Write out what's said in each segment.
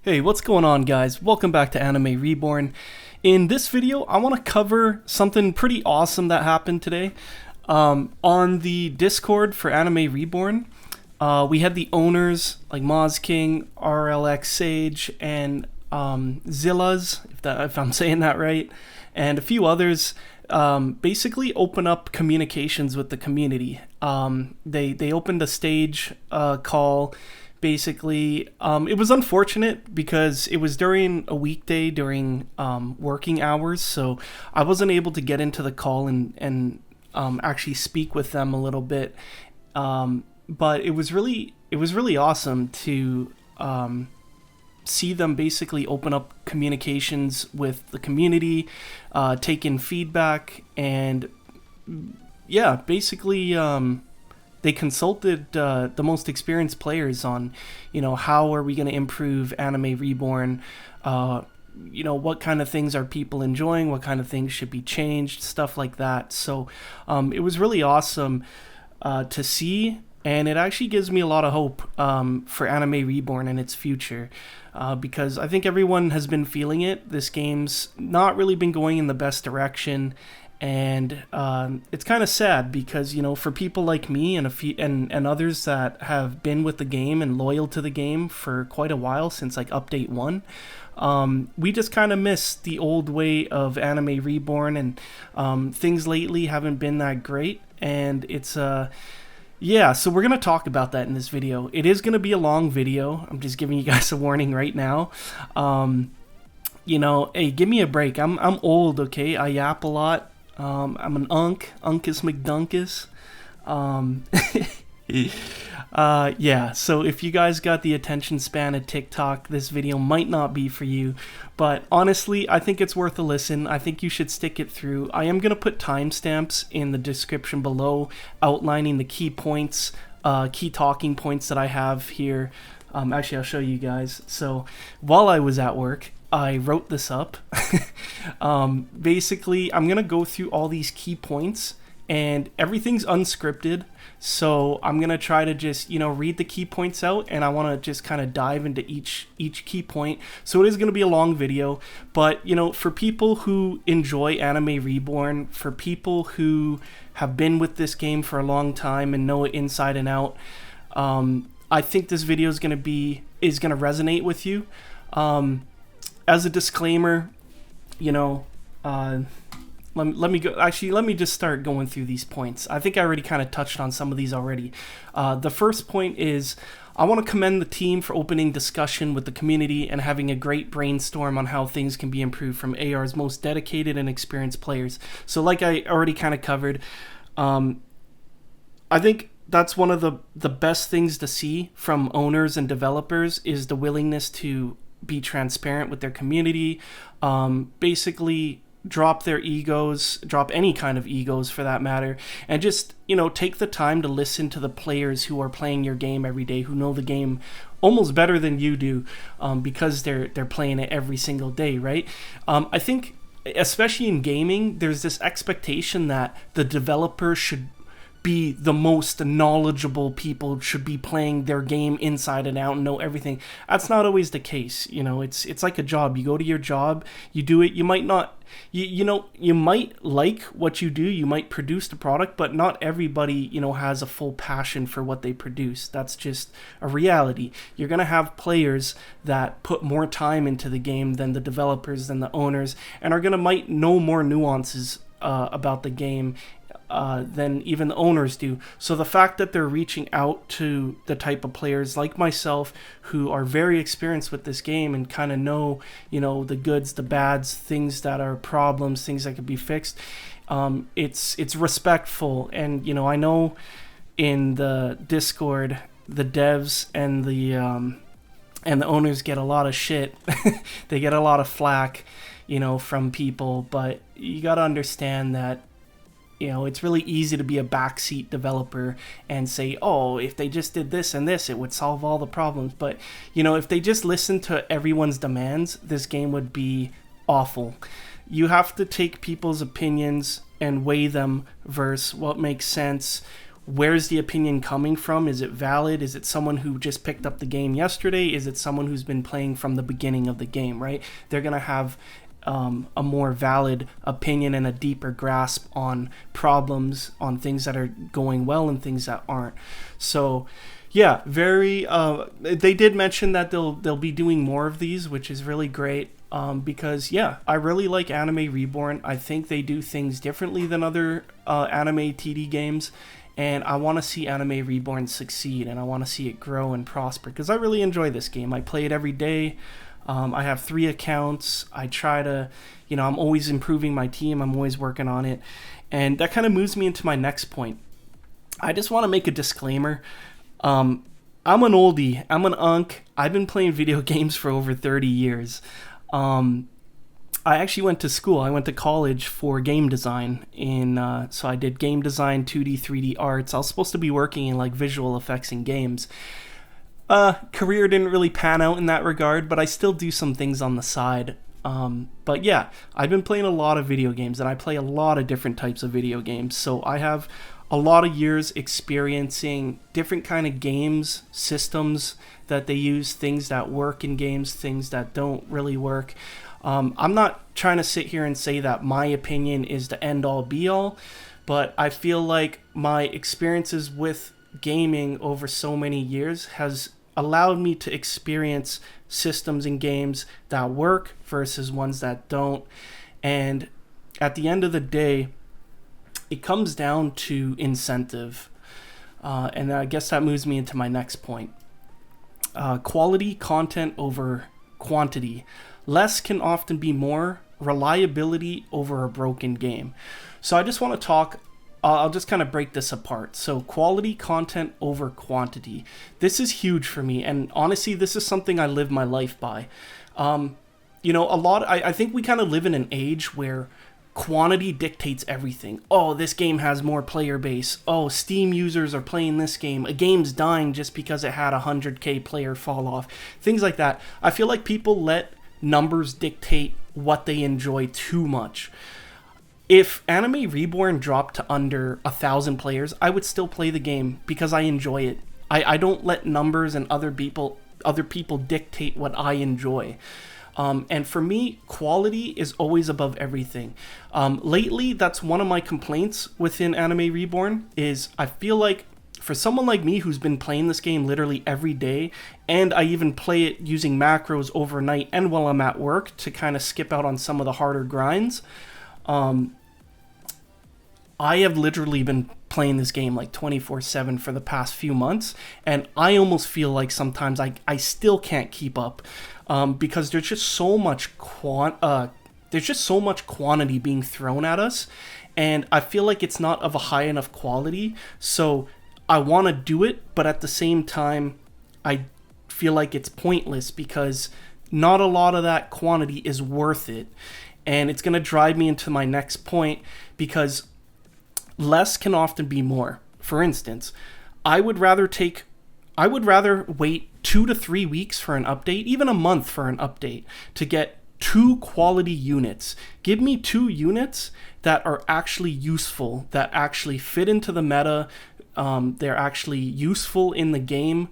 Hey, what's going on, guys? Welcome back to Anime Reborn. In this video, I want to cover something pretty awesome that happened today. On the Discord for Anime Reborn, we had the owners like Moz King, RLX Sage, and Zillas, if I'm saying that right, and a few others. Basically open up communications with the community. They opened a stage call. Basically, it was unfortunate because it was during a weekday during working hours, so I wasn't able to get into the call and actually speak with them a little bit. But it was really awesome to see them basically open up communications with the community, take in feedback, and yeah, basically they consulted the most experienced players on, how are we going to improve Anime Reborn, what kind of things are people enjoying, what kind of things should be changed, stuff like that. So it was really awesome to see, and it actually gives me a lot of hope for Anime Reborn and its future, because I think everyone has been feeling it. This game's not really been going in the best direction, and it's kind of sad because, for people like me and and others that have been with the game and loyal to the game for quite a while, since like update 1, we just kind of miss the old way of Anime Reborn, and things lately haven't been that great, and it's yeah, so we're going to talk about that in this video. It is going to be a long video. I'm just giving you guys a warning right now. Hey, give me a break. I'm old, okay? I yap a lot. I'm an Uncus McDunkus. Yeah, so if you guys got the attention span of TikTok, this video might not be for you. But honestly, I think it's worth a listen. I think you should stick it through. I am going to put timestamps in the description below outlining the key points, key talking points that I have here. Actually, I'll show you guys. So while I was at work, I wrote this up. Basically, I'm going to go through all these key points, and everything's unscripted. So I'm going to try to just, read the key points out, and I want to just kind of dive into each key point. So it is going to be a long video, but, for people who enjoy Anime Reborn, for people who have been with this game for a long time and know it inside and out, I think this video is going to resonate with you. As a disclaimer, let me go. Actually, let me just start going through these points. I think I already kind of touched on some of these already. The first point is I want to commend the team for opening discussion with the community and having a great brainstorm on how things can be improved from AR's most dedicated and experienced players. So like I already kind of covered, I think that's one of the best things to see from owners and developers is the willingness to be transparent with their community, basically drop their egos, drop any kind of egos for that matter, and just, take the time to listen to the players who are playing your game every day, who know the game almost better than you do, because they're playing it every single day, right? I think, especially in gaming, there's this expectation that the developer should be the most knowledgeable people, should be playing their game inside and out and know everything. That's not always the case. It's like a job. You go to your job, you do it. You might not, you might like what you do. You might produce the product, but not everybody, has a full passion for what they produce. That's just a reality. You're going to have players that put more time into the game than the developers, than the owners, and might know more nuances about the game than even the owners do. So the fact that they're reaching out to the type of players like myself who are very experienced with this game and kind of know, the goods, the bads, things that are problems, things that could be fixed, it's respectful. And, I know in the Discord, the devs and the owners get a lot of shit. They get a lot of flack, from people, but you got to understand that it's really easy to be a backseat developer and say, oh, if they just did this and this, it would solve all the problems. But, if they just listened to everyone's demands, this game would be awful. You have to take people's opinions and weigh them versus what makes sense, where's the opinion coming from? Is it valid? Is it someone who just picked up the game yesterday? Is it someone who's been playing from the beginning of the game, right? They're going to have a more valid opinion and a deeper grasp on problems, on things that are going well and things that aren't. So yeah, they did mention that they'll be doing more of these, which is really great. Because yeah, I really like Anime Reborn. I think they do things differently than other anime TD games, and I want to see Anime Reborn succeed, and I want to see it grow and prosper, because I really enjoy this game. I play it every day. I have 3 accounts. I try to, I'm always improving my team. I'm always working on it. And that kind of moves me into my next point. I just want to make a disclaimer. I'm an oldie. I'm an unk. I've been playing video games for over 30 years. I actually went to school. I went to college for game design. So I did game design, 2D, 3D arts. I was supposed to be working in like visual effects in games. Career didn't really pan out in that regard, but I still do some things on the side. But yeah, I've been playing a lot of video games, and I play a lot of different types of video games. So I have a lot of years experiencing different kind of games, systems that they use, things that work in games, things that don't really work. I'm not trying to sit here and say that my opinion is the end-all be-all, but I feel like my experiences with gaming over so many years has allowed me to experience systems in games that work versus ones that don't. And at the end of the day, it comes down to incentive. And I guess that moves me into my next point. Quality content over quantity. Less can often be more. Reliability over a broken game. So I just want to talk, I'll just kind of break this apart. So quality content over quantity. This is huge for me. And honestly, this is something I live my life by. I think we kind of live in an age where quantity dictates everything. Oh, this game has more player base. Oh, Steam users are playing this game. A game's dying just because it had 100k player fall off. Things like that. I feel like people let numbers dictate what they enjoy too much. If Anime Reborn dropped to under 1,000 players, I would still play the game because I enjoy it. I don't let numbers and other people dictate what I enjoy. And for me, quality is always above everything. Lately, that's one of my complaints within Anime Reborn, is I feel like for someone like me who's been playing this game literally every day, and I even play it using macros overnight and while I'm at work to kind of skip out on some of the harder grinds, I have literally been playing this game like 24/7 for the past few months, and I almost feel like sometimes I still can't keep up, because there's just so much quantity being thrown at us, and I feel like it's not of a high enough quality. So I want to do it, but at the same time, I feel like it's pointless because not a lot of that quantity is worth it, and it's going to drive me into my next point, because less can often be more. For instance, I would rather wait 2 to 3 weeks for an update, even a month for an update, to get 2 quality units. Give me 2 units that are actually useful, that actually fit into the meta, they're actually useful in the game.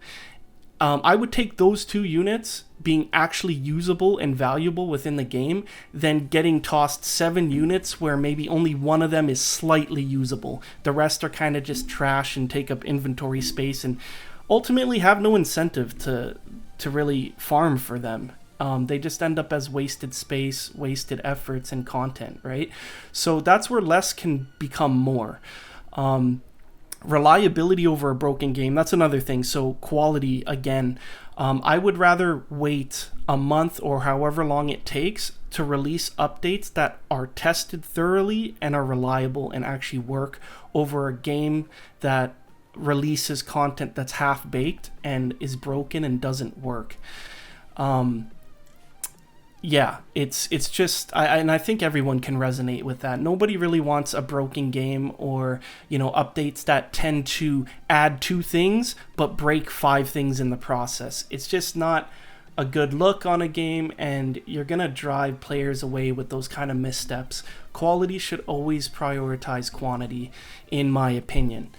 I would take those 2 units being actually usable and valuable within the game than getting tossed 7 units where maybe only one of them is slightly usable. The rest are kind of just trash and take up inventory space and ultimately have no incentive to really farm for them. They just end up as wasted space, wasted efforts, and content, right? So that's where less can become more. Reliability over a broken game, that's another thing. So quality, again, I would rather wait a month or however long it takes to release updates that are tested thoroughly and are reliable and actually work over a game that releases content that's half-baked and is broken and doesn't work. Yeah, it's just, I think everyone can resonate with that. Nobody really wants a broken game or, updates that tend to add 2 things but break 5 things in the process. It's just not a good look on a game, and you're going to drive players away with those kind of missteps. Quality should always prioritize quantity, in my opinion.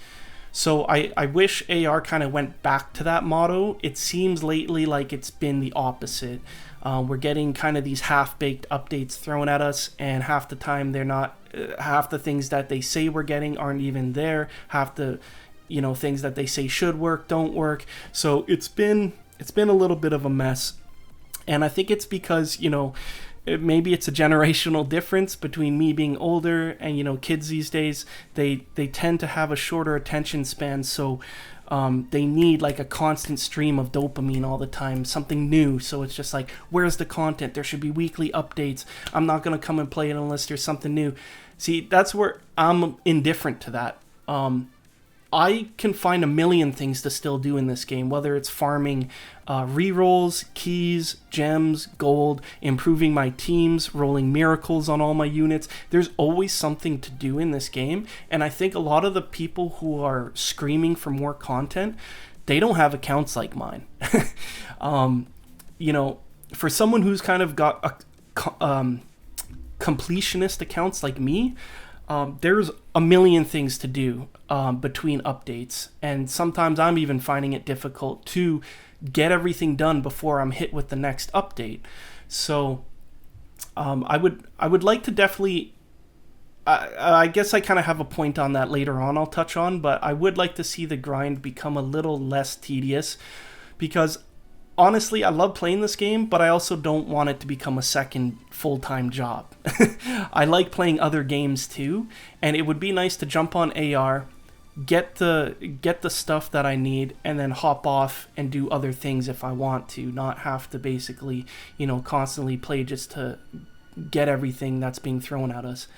So I wish AR kind of went back to that motto. It seems lately like it's been the opposite. We're getting kind of these half-baked updates thrown at us, and half the time they're not. Half the things that they say we're getting aren't even there. Half the, things that they say should work don't work. So it's been a little bit of a mess, and I think it's because maybe it's a generational difference between me being older and kids these days. They tend to have a shorter attention span, so they need like a constant stream of dopamine all the time, something new. So it's just like, where's the content? There should be weekly updates. I'm not going to come and play it unless there's something new. See, that's where I'm indifferent to that. I can find a million things to still do in this game, whether it's farming rerolls, keys, gems, gold, improving my teams, rolling miracles on all my units. There's always something to do in this game, and I think a lot of the people who are screaming for more content, they don't have accounts like mine. For someone who's kind of got completionist accounts like me, there's a million things to do between updates, and sometimes I'm even finding it difficult to get everything done before I'm hit with the next update. So I would like to definitely, I guess I kind of have a point on that later on I'll touch on, but I would like to see the grind become a little less tedious, because honestly, I love playing this game, but I also don't want it to become a second full-time job. I like playing other games too, and it would be nice to jump on AR, get the stuff that I need, and then hop off and do other things if I want to, not have to basically, constantly play just to get everything that's being thrown at us.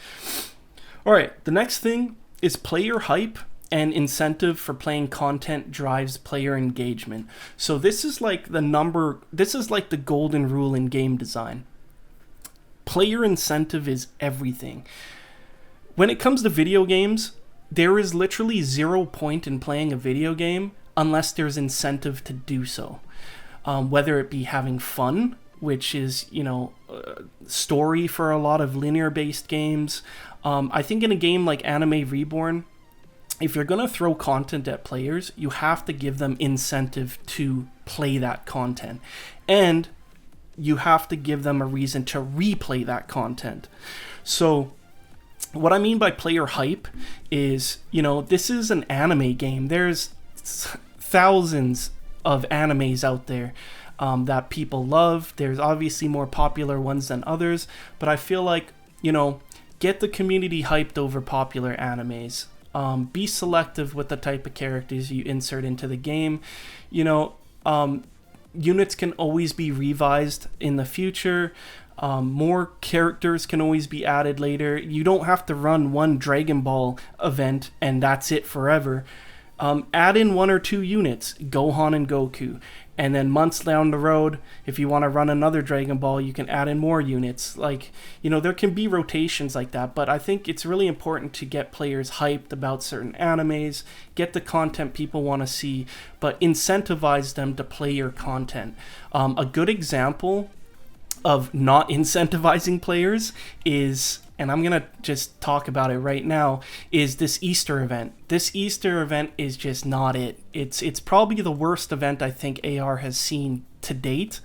All right, the next thing is player hype and incentive for playing content drives player engagement. So this is like the golden rule in game design. Player incentive is everything. When it comes to video games, there is literally 0 point in playing a video game unless there's incentive to do so. Whether it be having fun, which is, story for a lot of linear-based games. I think in a game like Anime Reborn, if you're going to throw content at players, you have to give them incentive to play that content. And you have to give them a reason to replay that content. So what I mean by player hype is, this is an anime game. There's thousands of animes out there that people love. There's obviously more popular ones than others, but I feel like, get the community hyped over popular animes. Be selective with the type of characters you insert into the game. Units can always be revised in the future. More characters can always be added later. You don't have to run one Dragon Ball event and that's it forever. Add in 1 or 2 units, Gohan and Goku. And then months down the road, if you want to run another Dragon Ball, you can add in more units. There can be rotations like that, but I think it's really important to get players hyped about certain animes, get the content people want to see, but incentivize them to play your content. A good example of not incentivizing players is, and I'm going to just talk about it right now, is this Easter event. This Easter event is just not it. It's probably the worst event I think AR has seen to date.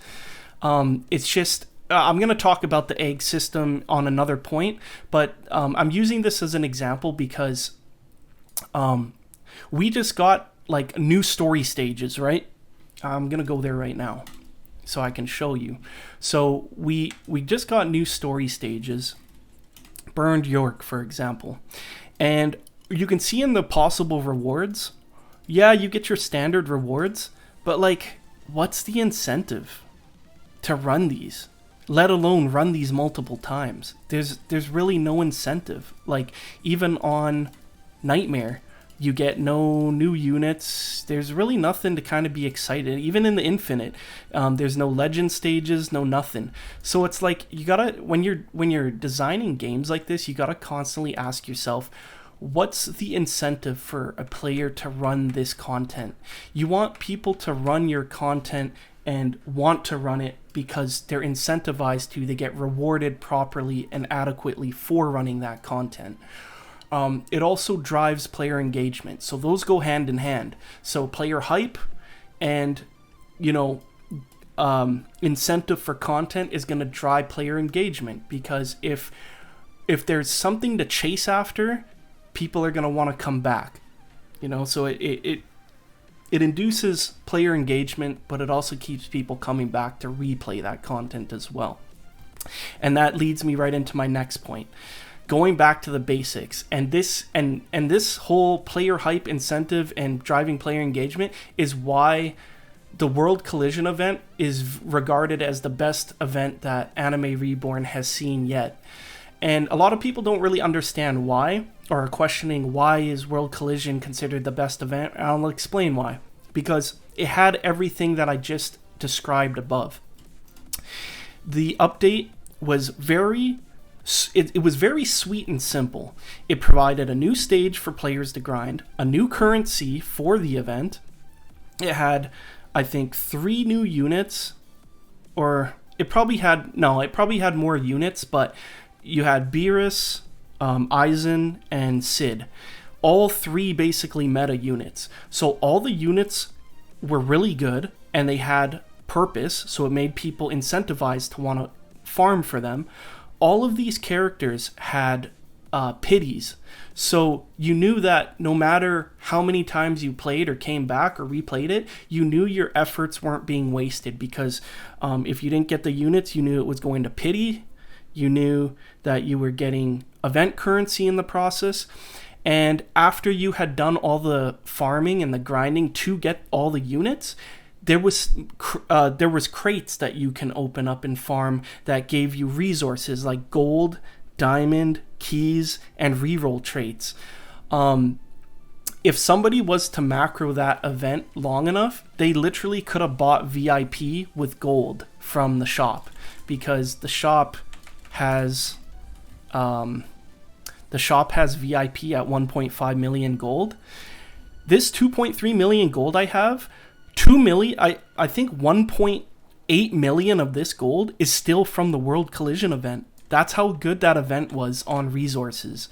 It's just, I'm going to talk about the egg system on another point, but I'm using this as an example because we just got new story stages, right? I'm going to go there right now so I can show you. So we just got new story stages. Burned York, for example. And you can see in the possible rewards, yeah, you get your standard rewards, but what's the incentive to run these? Let alone run these multiple times. There's really no incentive. Even on Nightmare, you get no new units. There's really nothing to kind of be excited. Even in the Infinite, there's no legend stages, no nothing. So it's you gotta, when you're designing games like this, you gotta constantly ask yourself, what's the incentive for a player to run this content? You want people to run your content and want to run it because they're incentivized to. They get rewarded properly and adequately for running that content. it also drives player engagement. So those go hand in hand. So player hype and, incentive for content is going to drive player engagement, because if there's something to chase after, people are going to want to come back. So it induces player engagement, but it also keeps people coming back to replay that content as well. And that leads me right into my next point. Going back to the basics, and this whole player hype incentive and driving player engagement is why the World Collision event is regarded as the best event that Anime Reborn has seen yet. And a lot of people don't really understand why, or are questioning why is World Collision considered the best event. And I'll explain why. Because it had everything that I just described above. The update was very sweet and simple. It provided a new stage for players to grind, a new currency for the event. It had, I think, 3 new units, or it probably had more units, but you had Beerus, Aizen, and Sid. All 3 basically meta units. So all the units were really good, and they had purpose, so it made people incentivized to want to farm for them. All of these characters had pities, so you knew that no matter how many times you played or came back or replayed it, you knew your efforts weren't being wasted, because if you didn't get the units, you knew it was going to pity, you knew that you were getting event currency in the process, and after you had done all the farming and the grinding to get all the units, there was crates that you can open up and farm that gave you resources like gold, diamond, keys, and reroll traits. If somebody was to macro that event long enough, they literally could have bought VIP with gold from the shop, because the shop has VIP at 1.5 million gold. This 2.3 million gold I have, 2 million, I think 1.8 million of this gold is still from the World Collision event. That's how good that event was on resources.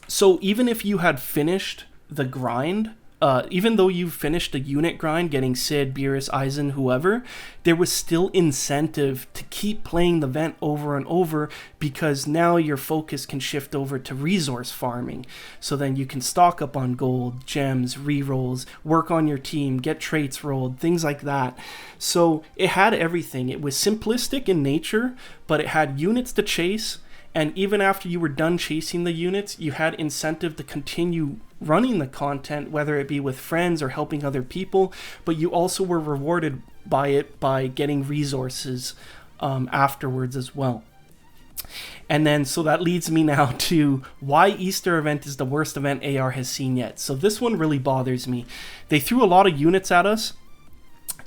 So even if you had finished the grind, even though you finished the unit grind, getting Sid, Beerus, Aizen, whoever, there was still incentive to keep playing the event over and over, because now your focus can shift over to resource farming. So then you can stock up on gold, gems, rerolls, work on your team, get traits rolled, things like that. So it had everything. It was simplistic in nature, but it had units to chase. And even after you were done chasing the units, you had incentive to continue running the content, whether it be with friends or helping other people, but you also were rewarded by it by getting resources afterwards as well. And then, so that leads me now to why Easter event is the worst event AR has seen yet. So this one really bothers me. They threw a lot of units at us,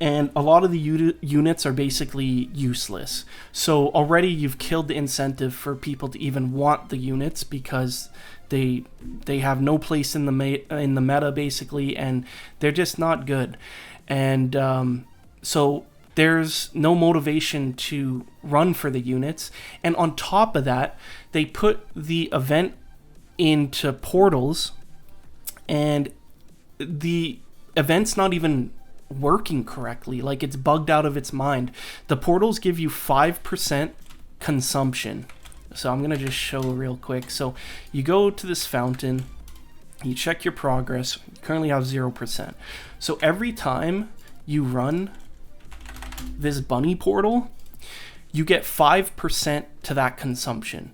and a lot of the units are basically useless. So already you've killed the incentive for people to even want the units, because they have no place in the meta basically, and they're just not good. And so there's no motivation to run for the units. And on top of that, they put the event into portals, and the event's not even working correctly. Like, it's bugged out of its mind. The portals give you 5% consumption. So I'm gonna just show real quick. So you go to this fountain, you check your progress. You currently have 0%. So every time you run this bunny portal, you get 5% to that consumption.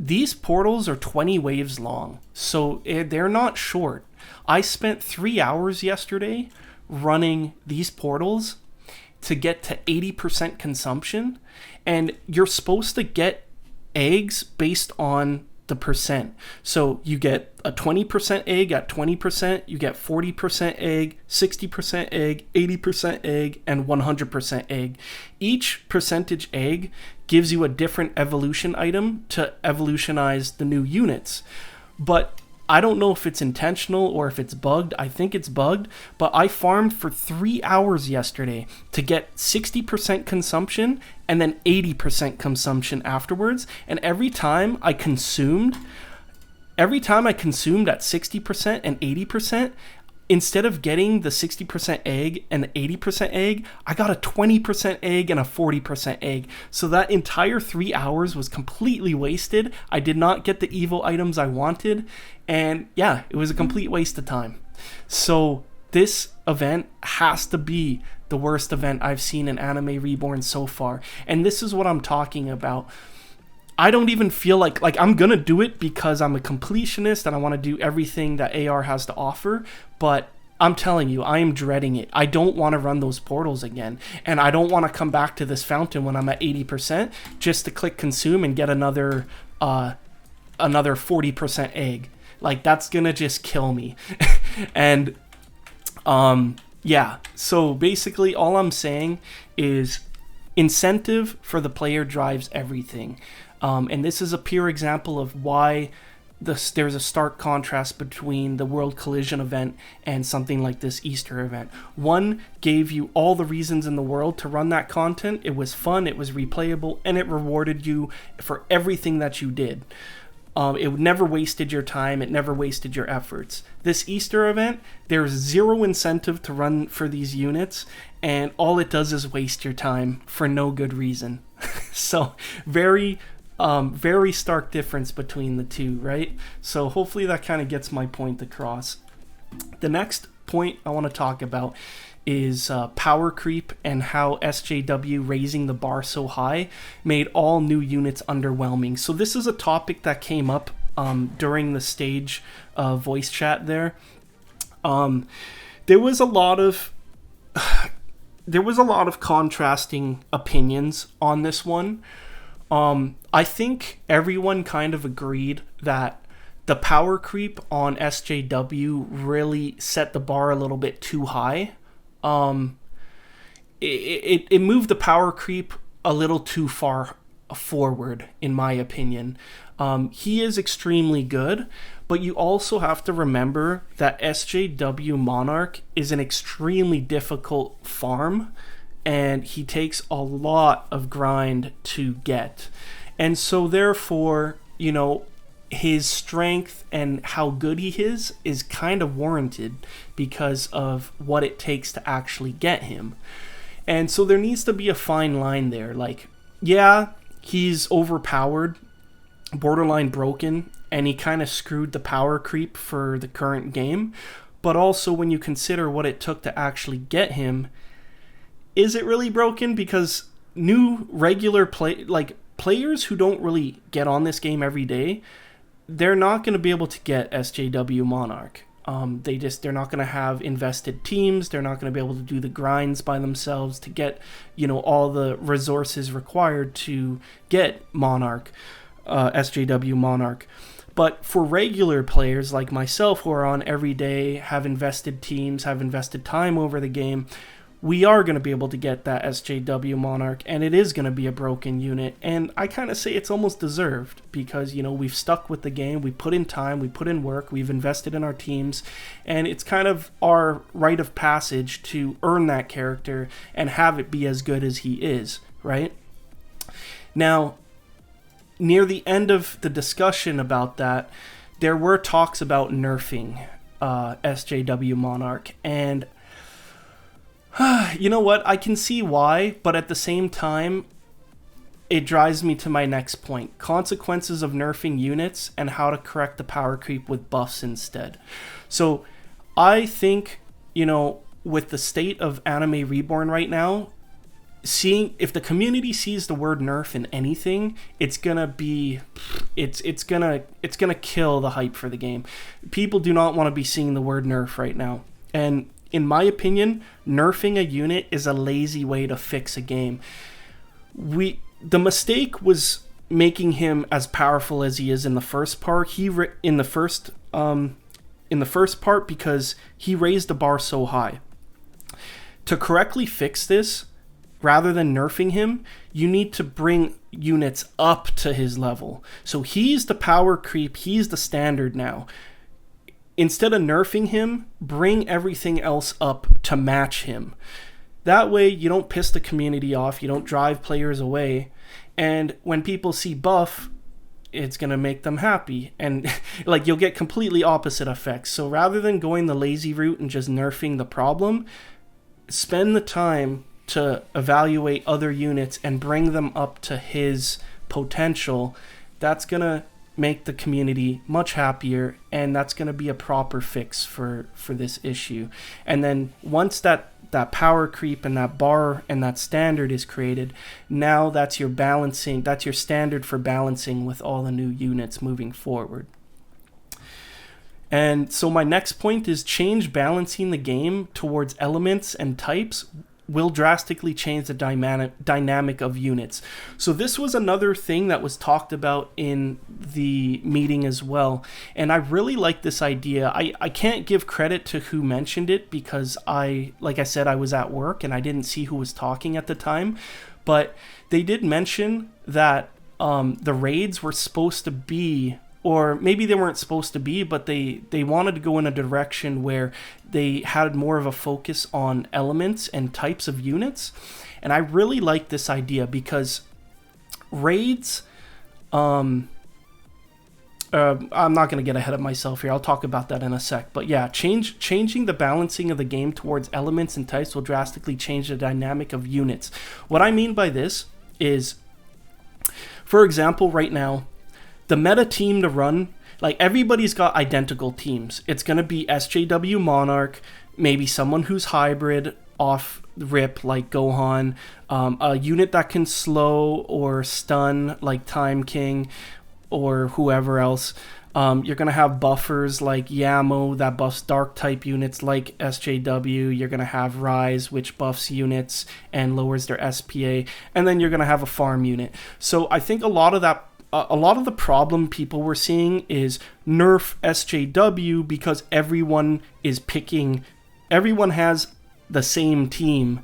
These portals are 20 waves long, so they're not short. I spent 3 hours yesterday running these portals to get to 80% consumption, and you're supposed to get eggs based on the percent. So you get a 20% egg at 20%, you get 40% egg, 60% egg, 80% egg, and 100% egg. Each percentage egg gives you a different evolution item to evolutionize the new units. But I don't know if it's intentional or if it's bugged. I think it's bugged, but I farmed for 3 hours yesterday to get 60% consumption and then 80% consumption afterwards. And every time I consumed, every time I consumed at 60% and 80%, instead of getting the 60% egg and the 80% egg, I got a 20% egg and a 40% egg. So that entire 3 hours was completely wasted. I did not get the evil items I wanted. And yeah, it was a complete waste of time. So this event has to be the worst event I've seen in Anime Reborn so far. And this is what I'm talking about. I don't even feel like I'm gonna do it because I'm a completionist and I want to do everything that AR has to offer, but I'm telling you, I am dreading it. I don't want to run those portals again, and I don't want to come back to this fountain when I'm at 80% just to click consume and get another 40% egg. Like, that's gonna just kill me. And yeah, so basically all I'm saying is incentive for the player drives everything. And this is a pure example of why there's a stark contrast between the World Collision event and something like this Easter event. One gave you all the reasons in the world to run that content. It was fun, it was replayable, and it rewarded you for everything that you did. It never wasted your time, it never wasted your efforts. This Easter event, there's zero incentive to run for these units, and all it does is waste your time for no good reason. So very stark difference between the two, right? So hopefully that kind of gets my point across. The next point I want to talk about is power creep and how SJW raising the bar so high made all new units underwhelming. So this is a topic that came up during the stage voice chat there. There was a lot of contrasting opinions on this one. I think everyone kind of agreed that the power creep on SJW really set the bar a little bit too high. It moved the power creep a little too far forward, in my opinion. He is extremely good, but you also have to remember that SJW Monarch is an extremely difficult farm, and he takes a lot of grind to get. And so therefore, you know, his strength and how good he is kind of warranted because of what it takes to actually get him. And so there needs to be a fine line there. Like, yeah, he's overpowered, borderline broken, and he kind of screwed the power creep for the current game. But also when you consider what it took to actually get him, is it really broken? Because new regular players who don't really get on this game every day, they're not going to be able to get SJW Monarch. They're not going to have invested teams. They're not going to be able to do the grinds by themselves to get, you know, all the resources required to get Monarch, SJW Monarch. But for regular players like myself who are on every day, have invested teams, have invested time over the game, we are going to be able to get that SJW Monarch, and it is going to be a broken unit. And I kind of say it's almost deserved because, you know, we've stuck with the game, we put in time, we put in work, we've invested in our teams, and it's kind of our rite of passage to earn that character and have it be as good as he is, right? Now, near the end of the discussion about that, there were talks about nerfing SJW Monarch, and you know what? I can see why, but at the same time, it drives me to my next point. Consequences of nerfing units and how to correct the power creep with buffs instead. So I think, you know, with the state of Anime Reborn right now, if the community sees the word nerf in anything, it's gonna kill the hype for the game. People do not want to be seeing the word nerf right now. And in my opinion, nerfing a unit is a lazy way to fix a game. The mistake was making him as powerful as he is in the first part. In the first part because he raised the bar so high. To correctly fix this, rather than nerfing him, you need to bring units up to his level. So he's the power creep, he's the standard now. Instead of nerfing him, bring everything else up to match him. That way, you don't piss the community off, you don't drive players away, and when people see buff, it's going to make them happy. And like you'll get completely opposite effects. So rather than going the lazy route and just nerfing the problem, spend the time to evaluate other units and bring them up to his potential. That's going to make the community much happier, and that's going to be a proper fix for this issue. And then once that power creep and that bar and that standard is created, now that's your balancing, that's your standard for balancing with all the new units moving forward. And so my next point is change balancing the game towards elements and types will drastically change the dynamic of units. So this was another thing that was talked about in the meeting as well. And I really like this idea. I can't give credit to who mentioned it because like I said, I was at work and I didn't see who was talking at the time. But they did mention that the raids were supposed to be, or maybe they weren't supposed to be, but they wanted to go in a direction where they had more of a focus on elements and types of units. And I really like this idea because raids, I'm not going to get ahead of myself here. I'll talk about that in a sec. But yeah, changing the balancing of the game towards elements and types will drastically change the dynamic of units. What I mean by this is, for example, right now, the meta team to run, like everybody's got identical teams. It's going to be SJW Monarch, maybe someone who's hybrid off rip like Gohan, a unit that can slow or stun like Time King or whoever else. You're going to have buffers like Yamo that buffs dark type units like SJW. You're going to have Rise, which buffs units and lowers their SPA. And then you're going to have a farm unit. So I think a lot of the problem people were seeing is nerf SJW because everyone has the same team.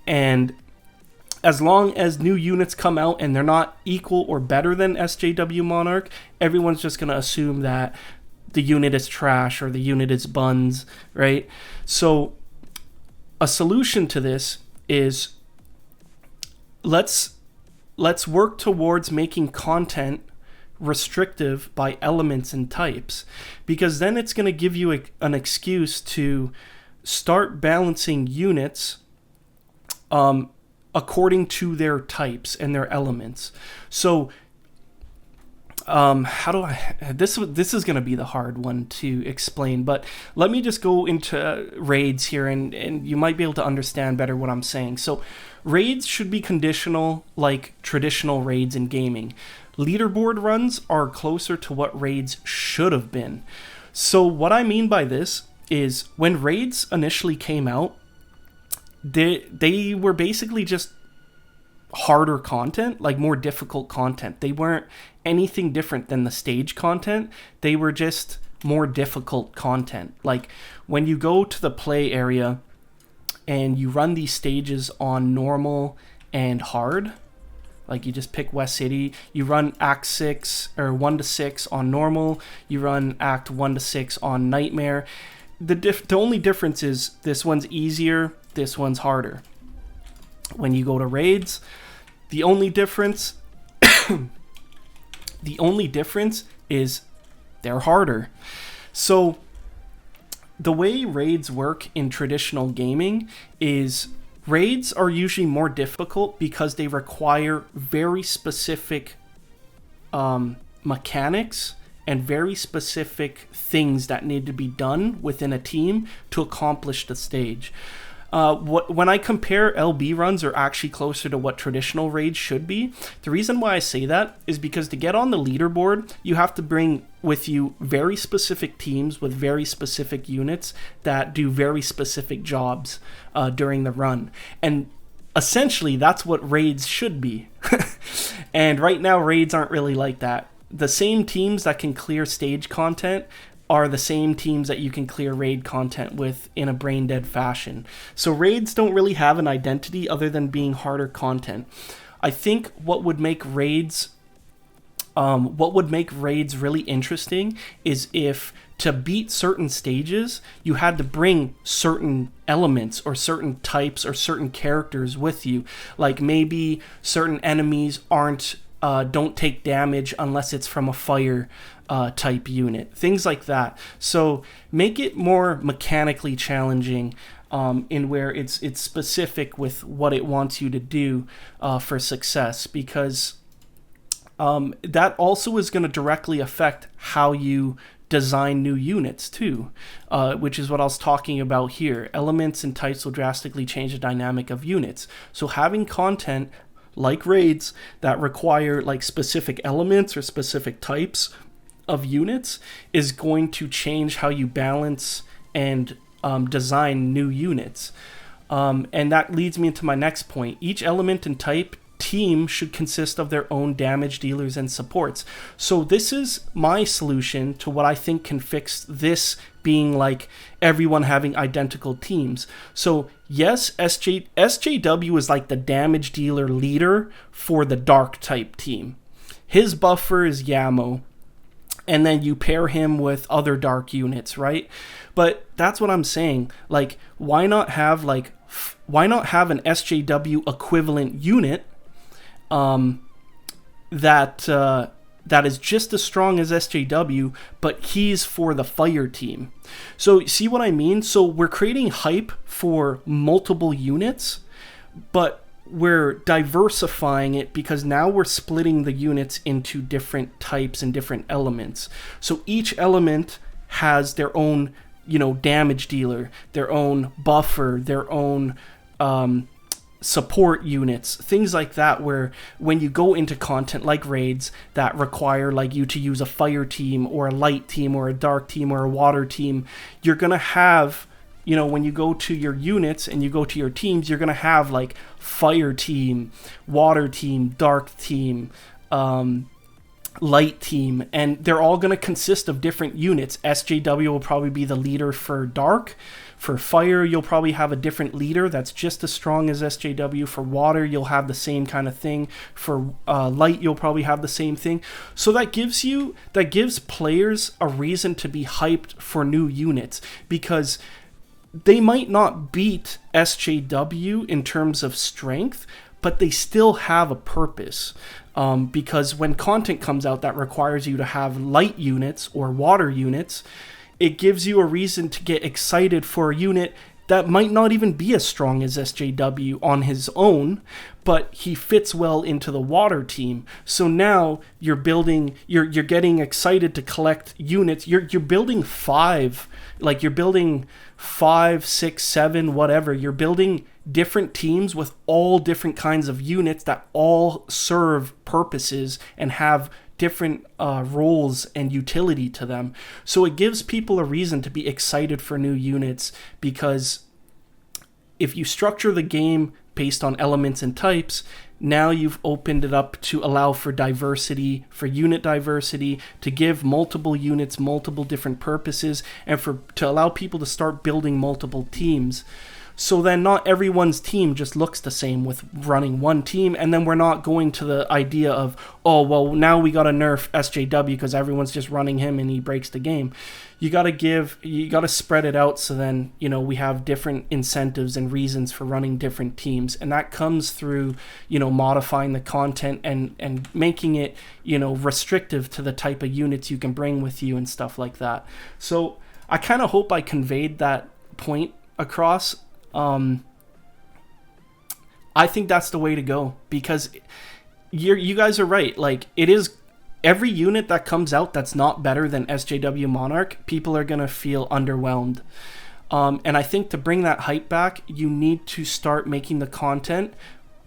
And as long as new units come out and they're not equal or better than SJW Monarch, everyone's just going to assume that the unit is trash or the unit is buns, right? So a solution to this is let's work towards making content restrictive by elements and types, because then it's going to give you an excuse to start balancing units according to their types and their elements. So this is going to be the hard one to explain, but let me just go into raids here and you might be able to understand better what I'm saying. So raids should be conditional like traditional raids in gaming. Leaderboard runs are closer to what raids should have been. So what I mean by this is when raids initially came out, they were basically just harder content, like more difficult content. They weren't anything different than the stage content. They were just more difficult content. Like when you go to the play area and you run these stages on normal and hard, like you just pick West City, you run Act 6 or 1 to 6 on normal, you run Act 1 to 6 on Nightmare. The only difference is this one's easier, this one's harder. When you go to raids, the only difference is they're harder. So the way raids work in traditional gaming is raids are usually more difficult because they require very specific mechanics and very specific things that need to be done within a team to accomplish the stage. When I compare LB runs are actually closer to what traditional raids should be. The reason why I say that is because to get on the leaderboard, you have to bring with you very specific teams with very specific units that do very specific jobs during the run. And essentially, that's what raids should be. And right now, raids aren't really like that. The same teams that can clear stage content are the same teams that you can clear raid content with in a brain dead fashion. So raids don't really have an identity other than being harder content. I think what would make raids really interesting is if to beat certain stages, you had to bring certain elements or certain types or certain characters with you. Like maybe certain enemies aren't don't take damage unless it's from a fire type unit, things like that. So make it more mechanically challenging, in where it's specific with what it wants you to do for success, because that also is going to directly affect how you design new units too, which is what I was talking about here. Elements and types will drastically change the dynamic of units. So having content like raids that require like specific elements or specific types of units is going to change how you balance and design new units. And that leads me into my next point. Each element and type team should consist of their own damage dealers and supports. So this is my solution to what I think can fix this being like everyone having identical teams. So yes, SJW is like the damage dealer leader for the dark type team. His buffer is Yamo, and then you pair him with other dark units, right? But that's what I'm saying. Like, why not have an SJW equivalent unit that is just as strong as SJW, but he's for the fire team. So see what I mean? So we're creating hype for multiple units, but we're diversifying it because now we're splitting the units into different types and different elements. So each element has their own, damage dealer, their own buffer, their own support units, things like that, where when you go into content like raids that require like you to use a fire team or a light team or a dark team or a water team, you're going to have, when you go to your units and you go to your teams, you're going to have like fire team, water team, dark team, light team, and they're all going to consist of different units. SJW will probably be the leader for dark. For fire, you'll probably have a different leader that's just as strong as SJW. For water, you'll have the same kind of thing. For light, you'll probably have the same thing. So that gives players a reason to be hyped for new units, because they might not beat SJW in terms of strength, but they still have a purpose. Because when content comes out that requires you to have light units or water units, it gives you a reason to get excited for a unit that might not even be as strong as SJW on his own, but he fits well into the water team. So now you're getting excited to collect units. You're building five, 6, 7, whatever. You're building different teams with all different kinds of units that all serve purposes and have different roles and utility to them. So it gives people a reason to be excited for new units, because if you structure the game based on elements and types, now you've opened it up to allow for diversity, for unit diversity, to give multiple units multiple different purposes, and to allow people to start building multiple teams. So then not everyone's team just looks the same with running one team, and then we're not going to the idea of, oh, well, now we got to nerf SJW because everyone's just running him and he breaks the game. You got to spread it out, so then, we have different incentives and reasons for running different teams. And that comes through, modifying the content and making it, restrictive to the type of units you can bring with you and stuff like that. So I kind of hope I conveyed that point across. I think that's the way to go, because you guys are right. Like, it is every unit that comes out that's not better than SJW Monarch, people are going to feel underwhelmed. And I think to bring that hype back, you need to start making the content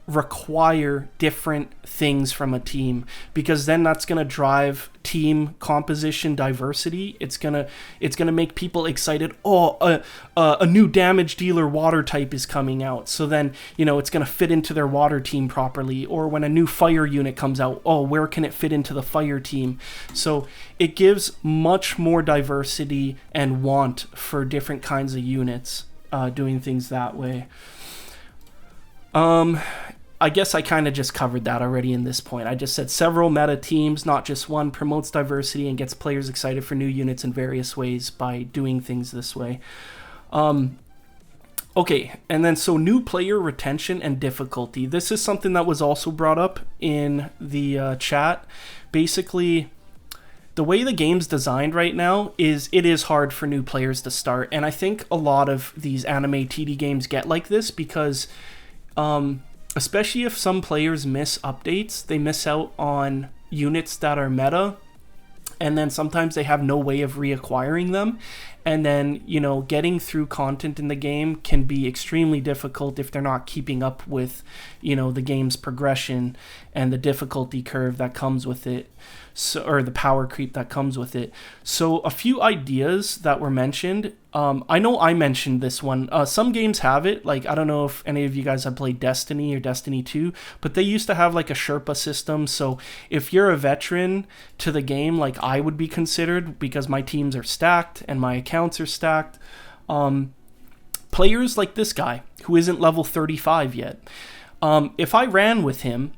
require different things from a team, because then that's going to drive team composition diversity. It's going to make people excited. A new damage dealer water type is coming out, so then it's going to fit into their water team properly. Or when a new fire unit comes out, where can it fit into the fire team? So it gives much more diversity and want for different kinds of units doing things that way. I guess I kind of just covered that already in this point. I just said several meta teams, not just one, promotes diversity and gets players excited for new units in various ways by doing things this way. Okay, and then so new player retention and difficulty. This is something that was also brought up in the chat. Basically, the way the game's designed right now is it is hard for new players to start, and I think a lot of these anime TD games get like this because, especially if some players miss updates, they miss out on units that are meta, and then sometimes they have no way of reacquiring them. And then, you know, getting through content in the game can be extremely difficult if they're not keeping up with, you know, the game's progression and the difficulty curve that comes with it, so, or the power creep that comes with it. So a few ideas that were mentioned. I know I mentioned this one. Some games have it. Like, I don't know if any of you guys have played Destiny or Destiny 2, but they used to have like a Sherpa system. So if you're a veteran to the game, like I would be considered because my teams are stacked and my accounts are stacked. Players like this guy who isn't level 35 yet. If I ran with him,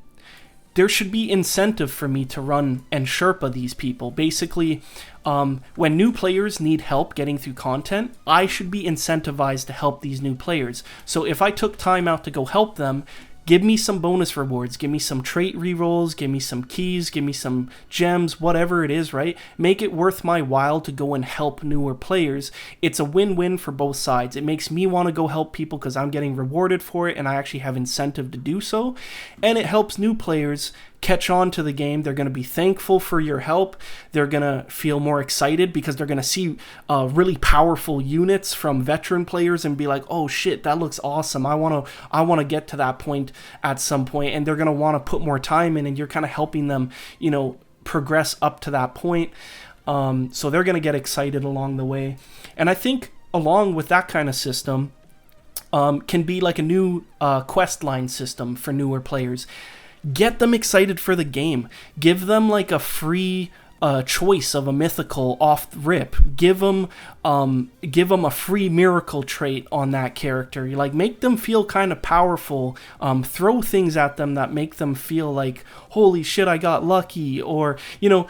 there should be incentive for me to run and Sherpa these people. Basically, when new players need help getting through content, I should be incentivized to help these new players. So if I took time out to go help them, give me some bonus rewards, give me some trait rerolls, give me some keys, give me some gems, whatever it is, right? Make it worth my while to go and help newer players. It's a win-win for both sides. It makes me want to go help people because I'm getting rewarded for it and I actually have incentive to do so. And it helps new players catch on to the game. They're going to be thankful for your help. They're going to feel more excited because they're going to see really powerful units from veteran players and be like, oh shit, that looks awesome. I want to get to that point at some point, and they're going to want to put more time in, and you're kind of helping them, you know, progress up to that point. So they're going to get excited along the way. And I think along with that kind of system can be like a new quest line system for newer players. Get them excited for the game. Give them like a free choice of a mythical off rip. Give them a free miracle trait on that character. You like make them feel kind of powerful. Throw things at them that make them feel like, holy shit, I got lucky. Or, you know,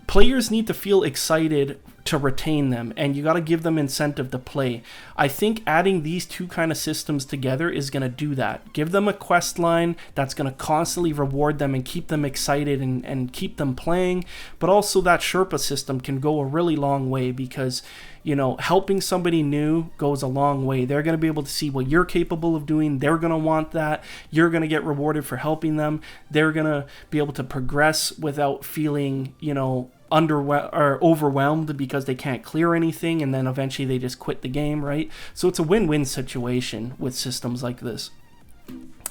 players need to feel excited to retain them, and you got to give them incentive to play. I think adding these two kind of systems together is going to do that. Give them a quest line that's going to constantly reward them and keep them excited and keep them playing, but also that Sherpa system can go a really long way because, you know, helping somebody new goes a long way. They're going to be able to see what you're capable of doing. They're going to want that. You're going to get rewarded for helping them. They're going to be able to progress without feeling, you know, overwhelmed because they can't clear anything, and then eventually they just quit the game, right? So it's a win-win situation with systems like this.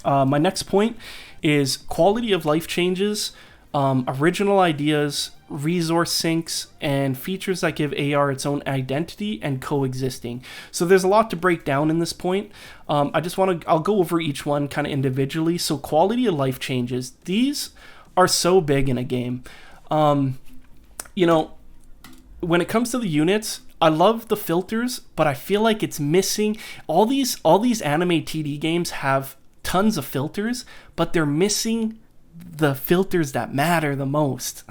My next point is quality of life changes, original ideas, resource sinks, and features that give AR its own identity and coexisting. So there's a lot to break down in this point. I'll go over each one kind of individually. So quality of life changes. These are so big in a game. You know, when it comes to the units, I love the filters, but I feel like it's missing. All these anime TD games have tons of filters, but they're missing the filters that matter the most.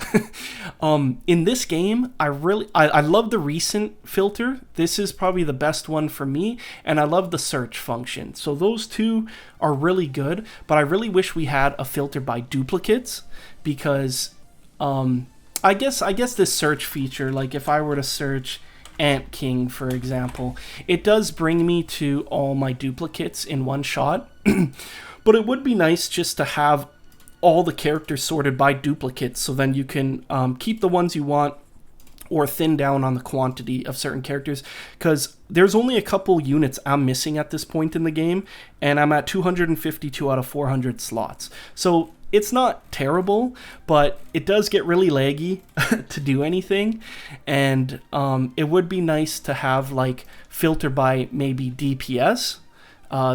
In this game, I love the recent filter. This is probably the best one for me, and I love the search function. So those two are really good, but I really wish we had a filter by duplicates because I guess this search feature, like if I were to search Ant King, for example, it does bring me to all my duplicates in one shot. But it would be nice just to have all the characters sorted by duplicates, so then you can keep the ones you want or thin down on the quantity of certain characters, because there's only a couple units I'm missing at this point in the game, and I'm at 252 out of 400 slots. So it's not terrible, but it does get really laggy to do anything, and it would be nice to have like filter by maybe DPS,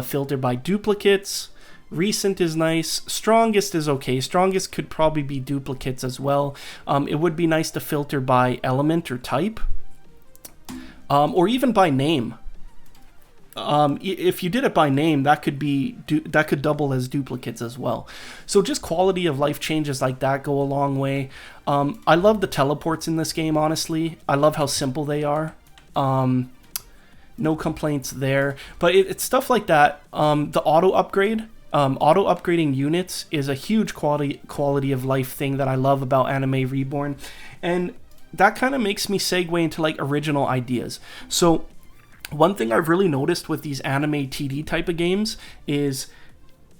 filter by duplicates. Recent is nice. Strongest is okay. Strongest could probably be duplicates as well. It would be nice to filter by element or type, or even by name. If you did it by name, that could double as duplicates as well. So just quality of life changes like that go a long way. I love the teleports in this game, honestly. I love how simple they are. no complaints there. But it's stuff like that. The auto upgrade. Auto upgrading units is a huge quality of life thing that I love about Anime Reborn, and that kind of makes me segue into like original ideas. So one thing I've really noticed with these anime TD type of games is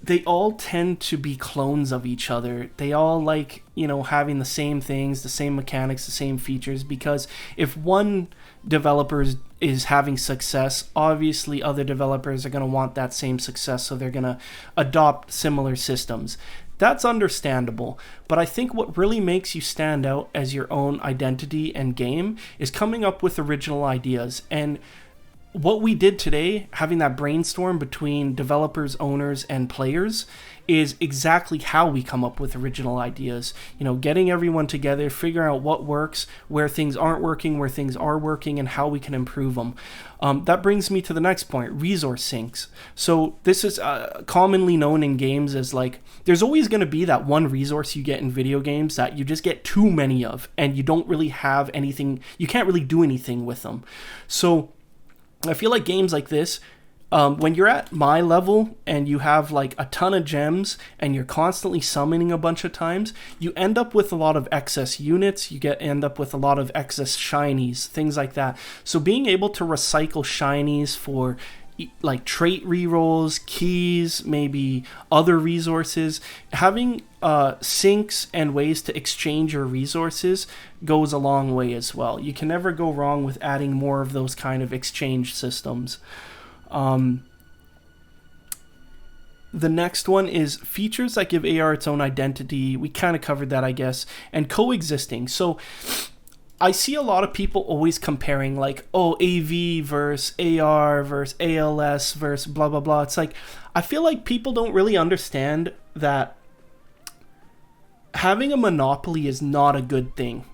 they all tend to be clones of each other. They all like, having the same things, the same mechanics, the same features, because if one developer is having success, obviously other developers are going to want that same success, so they're going to adopt similar systems. That's understandable, but I think what really makes you stand out as your own identity and game is coming up with original ideas. And what we did today, having that brainstorm between developers, owners, and players, is exactly how we come up with original ideas. Getting everyone together, figuring out what works, where things aren't working, where things are working, and how we can improve them. That brings me to the next point, resource sinks. So this is commonly known in games as like, there's always going to be that one resource you get in video games that you just get too many of, and you don't really have anything, you can't really do anything with them. So I feel like games like this, when you're at my level and you have like a ton of gems and you're constantly summoning a bunch of times, you end up with a lot of excess units, end up with a lot of excess shinies, things like that. So being able to recycle shinies for like trait rerolls, keys, maybe other resources, having sinks and ways to exchange your resources goes a long way as well. You can never go wrong with adding more of those kind of exchange systems. The next one is features that give AR its own identity. We kind of covered that, I guess, and coexisting. So I see a lot of people always comparing like, AV versus AR versus ALS versus blah, blah, blah. It's like, I feel like people don't really understand that having a monopoly is not a good thing.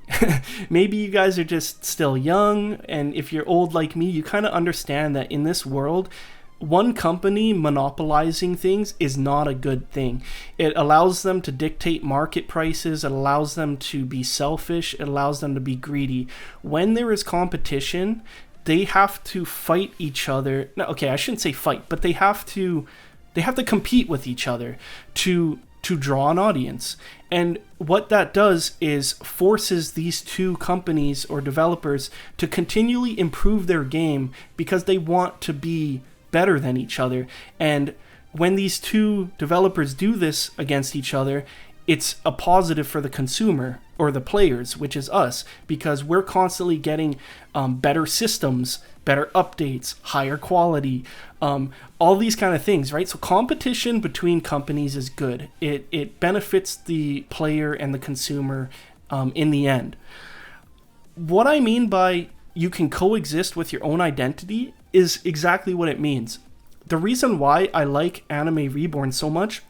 Maybe you guys are just still young, and if you're old like me, you kind of understand that in this world, one company monopolizing things is not a good thing. It allows them to dictate market prices. It allows them to be selfish. It allows them to be greedy. When there is competition, they have to fight each other. No, okay, I shouldn't say fight, but they have to compete with each other to draw an audience. And what that does is forces these two companies or developers to continually improve their game because they want to be better than each other. And when these two developers do this against each other, it's a positive for the consumer or the players, which is us, because we're constantly getting better systems, better updates, higher quality, all these kind of things, right? So competition between companies is good. It benefits the player and the consumer in the end. What I mean by you can coexist with your own identity is exactly what it means. The reason why I like Anime Reborn so much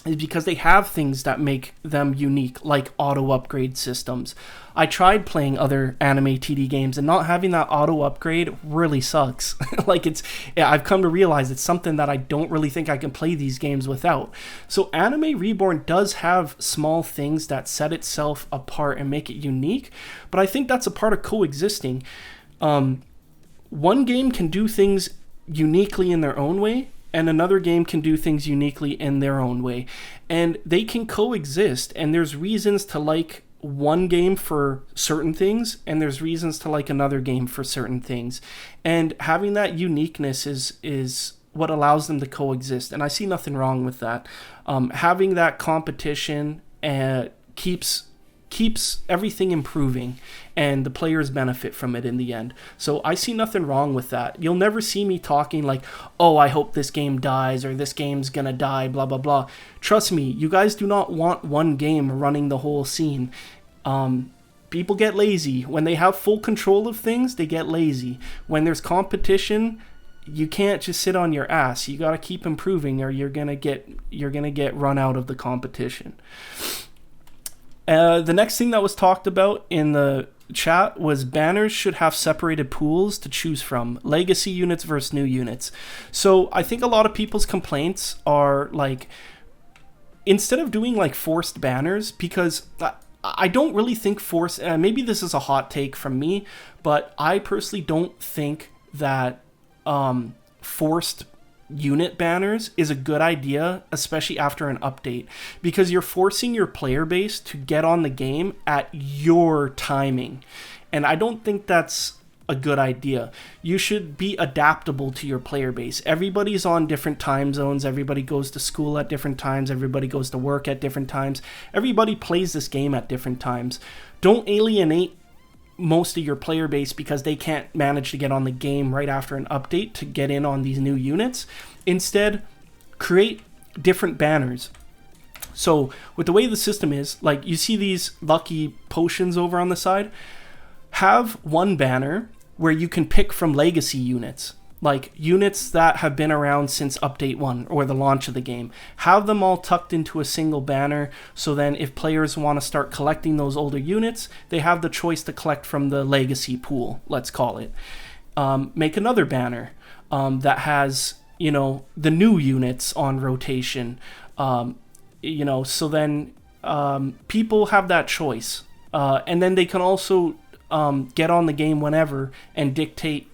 is because they have things that make them unique, like auto upgrade systems. I tried playing other anime TD games, and not having that auto upgrade really sucks. I've come to realize it's something that I don't really think I can play these games without. So Anime Reborn does have small things that set itself apart and make it unique, but I think that's a part of coexisting. One game can do things uniquely in their own way, and another game can do things uniquely in their own way. And they can coexist, and there's reasons to like one game for certain things, and there's reasons to like another game for certain things. And having that uniqueness is what allows them to coexist, and I see nothing wrong with that. Having that competition keeps everything improving, and the players benefit from it in the end. So I see nothing wrong with that. You'll never see me talking like, I hope this game dies, or this game's gonna die, blah, blah, blah. Trust me, you guys do not want one game running the whole scene. People get lazy. When they have full control of things, they get lazy. When there's competition, you can't just sit on your ass. You gotta keep improving, or you're gonna get run out of the competition. The next thing that was talked about in the chat was banners should have separated pools to choose from, legacy units versus new units. So I think a lot of people's complaints are like, instead of doing like forced banners, because I don't really think maybe this is a hot take from me, but I personally don't think that forced unit banners is a good idea, especially after an update, because you're forcing your player base to get on the game at your timing. And I don't think that's a good idea. You should be adaptable to your player base. Everybody's on different time zones. Everybody goes to school at different times. Everybody goes to work at different times. Everybody plays this game at different times. Don't alienate most of your player base because they can't manage to get on the game right after an update to get in on these new units. Instead, create different banners. So with the way the system is, like you see these lucky potions over on the side, have one banner where you can pick from legacy units, like units that have been around since update 1 or the launch of the game. Have them all tucked into a single banner, so then if players want to start collecting those older units, they have the choice to collect from the legacy pool, let's call it. Make another banner that has, the new units on rotation, so then people have that choice. And then they can also get on the game whenever and dictate,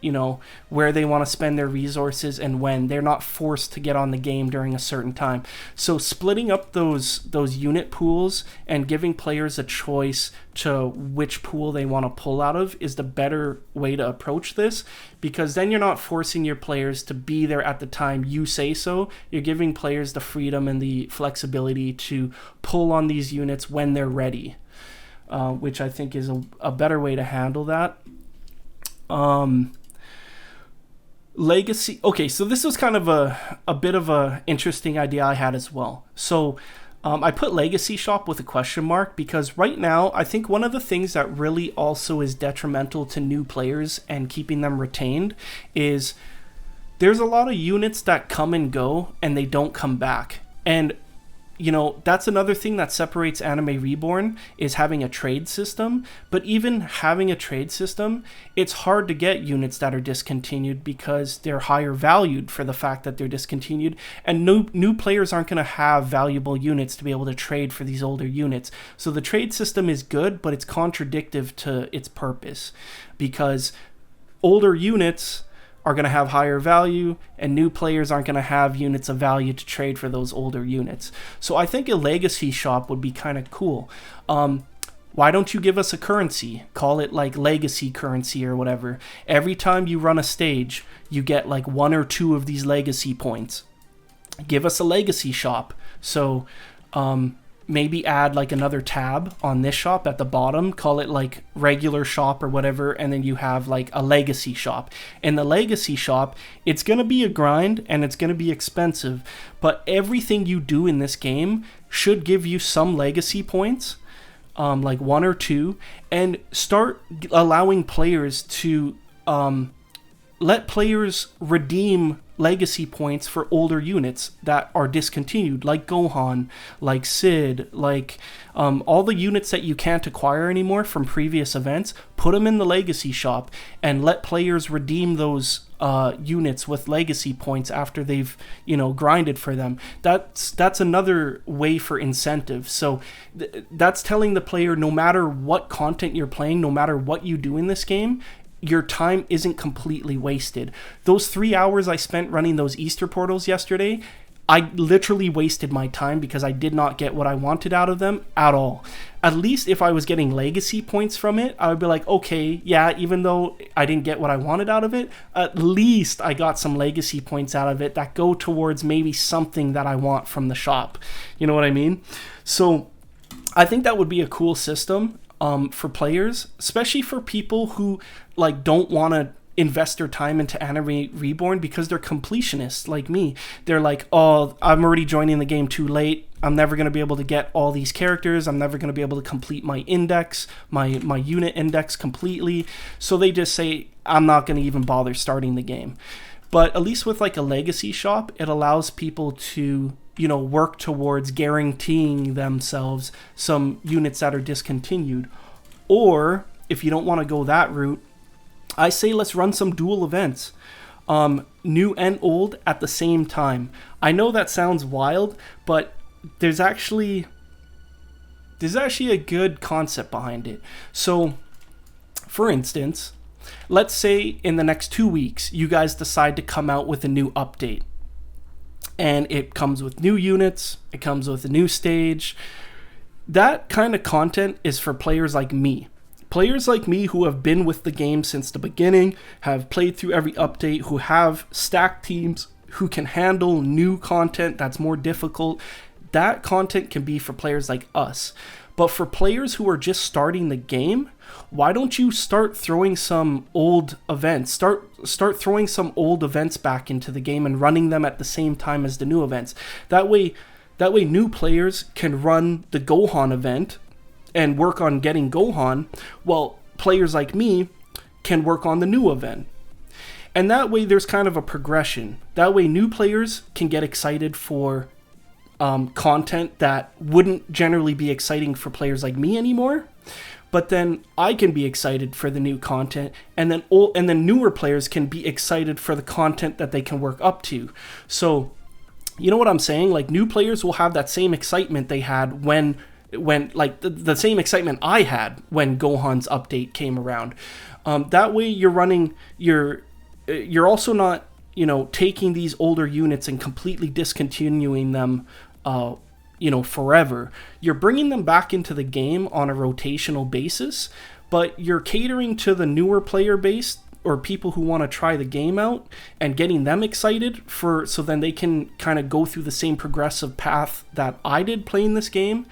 where they want to spend their resources and when. They're not forced to get on the game during a certain time. So splitting up those unit pools and giving players a choice to which pool they want to pull out of is the better way to approach this, because then you're not forcing your players to be there at the time you say so. You're giving players the freedom and the flexibility to pull on these units when they're ready. Which I think is a better way to handle that. Legacy. Okay, so this was kind of a bit of a interesting idea I had as well. So I put Legacy Shop with a question mark because right now I think one of the things that really also is detrimental to new players and keeping them retained is there's a lot of units that come and go and they don't come back. And that's another thing that separates Anime Reborn is having a trade system. But even having a trade system, it's hard to get units that are discontinued because they're higher valued for the fact that they're discontinued. And new players aren't going to have valuable units to be able to trade for these older units. So the trade system is good, but it's contradictory to its purpose because older units are going to have higher value and new players aren't going to have units of value to trade for those older units. So I think a legacy shop would be kind of cool. Why don't you give us a currency? Call it like legacy currency or whatever. Every time you run a stage, you get like 1 or 2 of these legacy points. Give us a legacy shop. So maybe add like another tab on this shop at the bottom, call it like regular shop or whatever, and then you have like a legacy shop. In the legacy shop, it's going to be a grind and it's going to be expensive, but everything you do in this game should give you some legacy points, like 1 or 2, and start allowing players to let players redeem legacy points for older units that are discontinued, like Gohan, like Sid, like all the units that you can't acquire anymore from previous events. Put them in the legacy shop and let players redeem those units with legacy points after they've grinded for them. That's another way for incentive. So that's telling the player, no matter what content you're playing, no matter what you do in this game, your time isn't completely wasted. Those 3 hours I spent running those Easter portals yesterday, I literally wasted my time because I did not get what I wanted out of them at all. At least if I was getting legacy points from it, I would be like, okay, yeah, even though I didn't get what I wanted out of it, at least I got some legacy points out of it that go towards maybe something that I want from the shop. You know what I mean? So I think that would be a cool system. For players, especially for people who like don't want to invest their time into Anime Reborn because they're completionists like me. They're like, oh, I'm already joining the game too late. I'm never going to be able to get all these characters. I'm never going to be able to complete my index, my unit index completely. So they just say, I'm not going to even bother starting the game. But at least with like a legacy shop, it allows people to work towards guaranteeing themselves some units that are discontinued. Or if you don't want to go that route, I say let's run some dual events, new and old at the same time. I know that sounds wild, but there's actually a good concept behind it. So, for instance, let's say in the next 2 weeks, you guys decide to come out with a new update. And it comes with new units, it comes with a new stage. That kind of content is for players like me. Players like me who have been with the game since the beginning, have played through every update, who have stacked teams, who can handle new content that's more difficult. That content can be for players like us. But for players who are just starting the game, why don't you start throwing some old events? Start throwing some old events back into the game and running them at the same time as the new events. That way new players can run the Gohan event and work on getting Gohan, while players like me can work on the new event. And that way there's kind of a progression. That way new players can get excited for content that wouldn't generally be exciting for players like me anymore. But then I can be excited for the new content, and then newer players can be excited for the content that they can work up to. So, you know what I'm saying? Like, new players will have that same excitement they had when like the same excitement I had when Gohan's update came around. That way you're also not, taking these older units and completely discontinuing them, forever. You're bringing them back into the game on a rotational basis, but you're catering to the newer player base or people who want to try the game out and getting them excited so then they can kind of go through the same progressive path that I did playing this game.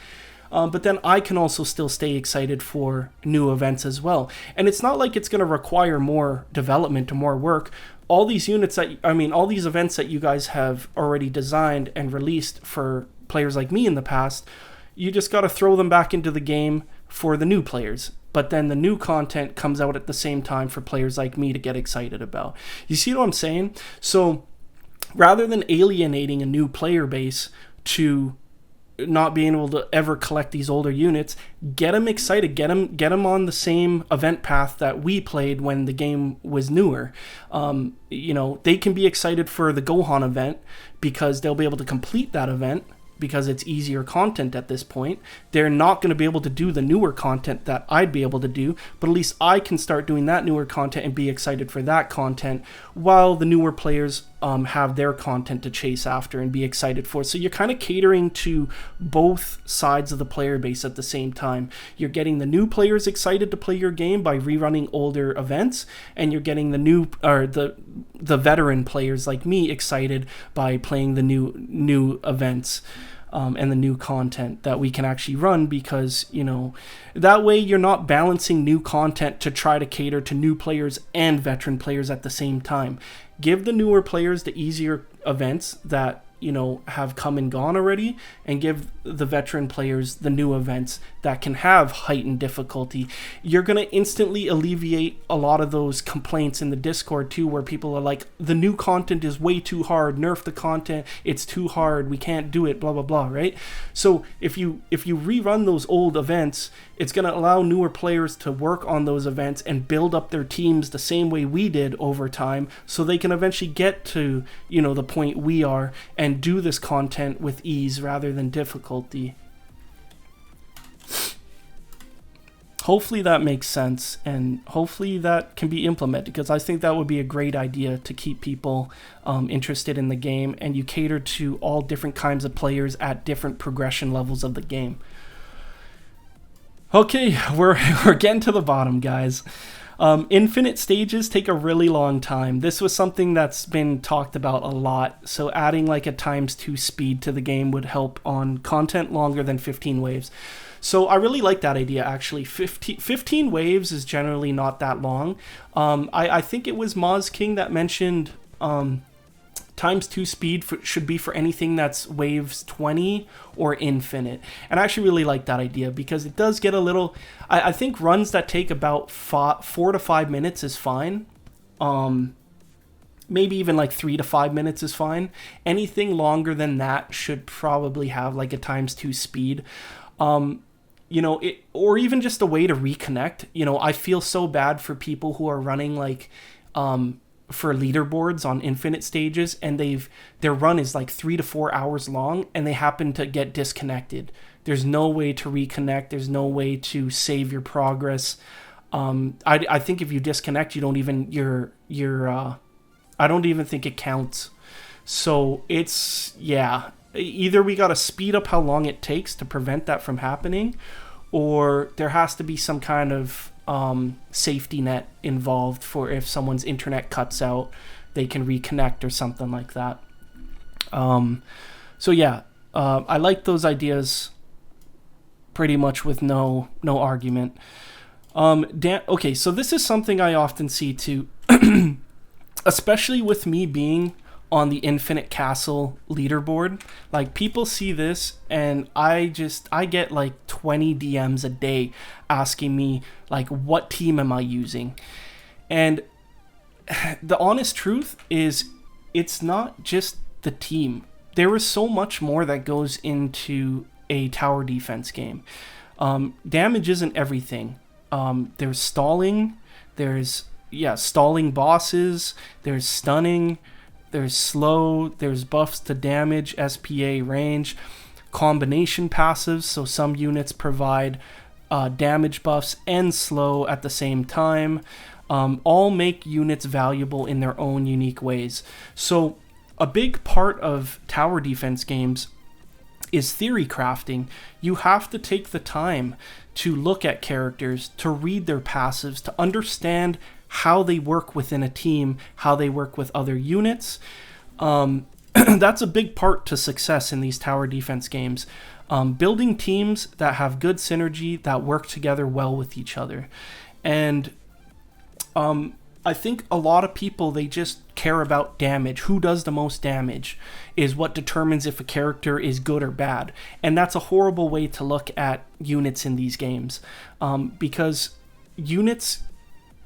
But then I can also still stay excited for new events as well. And it's not like it's going to require more development or more work. All these events that you guys have already designed and released for players like me in the past, you just got to throw them back into the game for the new players. But then the new content comes out at the same time for players like me to get excited about. You see what I'm saying? So rather than alienating a new player base to not being able to ever collect these older units, get them excited, get them on the same event path that we played when the game was newer. They can be excited for the Gohan event because they'll be able to complete that event because it's easier content at this point. They're not going to be able to do the newer content that I'd be able to do, but at least I can start doing that newer content and be excited for that content while the newer players have their content to chase after and be excited for. So you're kind of catering to both sides of the player base at the same time. You're getting the new players excited to play your game by rerunning older events, and you're getting the veteran players like me excited by playing the new events. And the new content that we can actually run, because that way you're not balancing new content to try to cater to new players and veteran players at the same time. Give the newer players the easier events that have come and gone already, and give the veteran players the new events that can have heightened difficulty. You're going to instantly alleviate a lot of those complaints in the Discord too, where people are like, the new content is way too hard, nerf the content, it's too hard, we can't do it, blah blah blah, right? So if you rerun those old events, it's going to allow newer players to work on those events and build up their teams the same way we did over time, so they can eventually get to the point we are and do this content with ease rather than difficulty. Hopefully that makes sense, and hopefully that can be implemented, because I think that would be a great idea to keep people interested in the game, and you cater to all different kinds of players at different progression levels of the game. Okay, we're getting to the bottom, guys. Infinite stages take a really long time. This was something that's been talked about a lot, so adding like a ×2 speed to the game would help on content longer than 15 waves. So I really like that idea, actually. 15 waves is generally not that long. I think it was Moz King that mentioned ×2 speed should be for anything that's waves 20 or infinite. And I actually really like that idea, because it does get a little... I think runs that take about 4 to 5 minutes is fine. Maybe even like 3 to 5 minutes is fine. Anything longer than that should probably have like a ×2 speed. Or even just a way to reconnect. I feel so bad for people who are running like... for leaderboards on infinite stages, and their run is like 3 to 4 hours long, and they happen to get disconnected. There's no way to reconnect. There's no way to save your progress. I think if you disconnect, you don't even I don't even think it counts. So it's, yeah, either we got to speed up how long it takes to prevent that from happening, or there has to be some kind of safety net involved for if someone's internet cuts out, they can reconnect or something like that. So yeah, I like those ideas pretty much with no argument. Okay, so this is something I often see too, especially with me being on the Infinite Castle leaderboard. Like, people see this and I get like 20 DMs a day asking me like, what team am I using? And the honest truth is, it's not just the team. There is so much more that goes into a tower defense game. Damage isn't everything. There's stalling, there's stalling bosses, there's stunning, there's slow, there's buffs to damage, SPA, range, combination passives, so some units provide damage buffs and slow at the same time. All make units valuable in their own unique ways. So a big part of tower defense games is theory crafting. You have to take the time to look at characters, to read their passives, to understand how they work within a team, how they work with other units. That's a big part to success in these tower defense games. Building teams that have good synergy, that work together well with each other. And I think a lot of people, they just care about damage. Who does the most damage is what determines if a character is good or bad. And that's a horrible way to look at units in these games, because units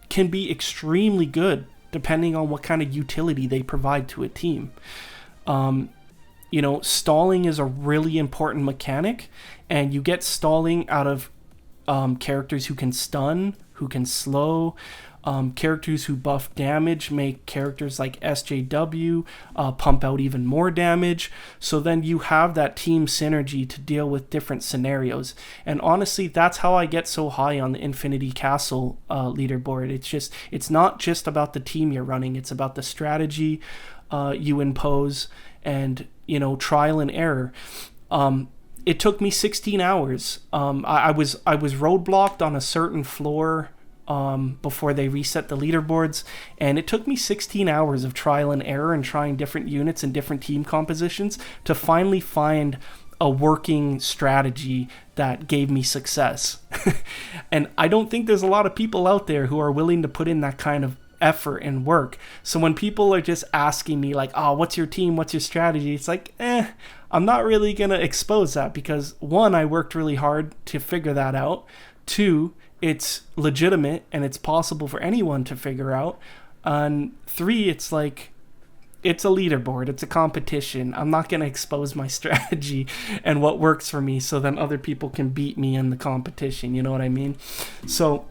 can be extremely good depending on what kind of utility they provide to a team. Stalling is a really important mechanic, and you get stalling out of characters who can stun, who can slow. Characters who buff damage make characters like SJW pump out even more damage. So then you have that team synergy to deal with different scenarios. And honestly, that's how I get so high on the Infinity Castle leaderboard. It's not just about the team you're running. It's about the strategy you impose and, trial and error. It took me 16 hours. I was roadblocked on a certain floor before they reset the leaderboards, and it took me 16 hours of trial and error and trying different units and different team compositions to finally find a working strategy that gave me success. And I don't think there's a lot of people out there who are willing to put in that kind of effort and work. So when people are just asking me like, oh, what's your team, what's your strategy, it's like, I'm not really gonna expose that, because one, I worked really hard to figure that out. Two, it's legitimate and it's possible for anyone to figure out. And three, it's like, it's a leaderboard, it's a competition. I'm not going to expose my strategy and what works for me so then other people can beat me in the competition, you know what I mean? So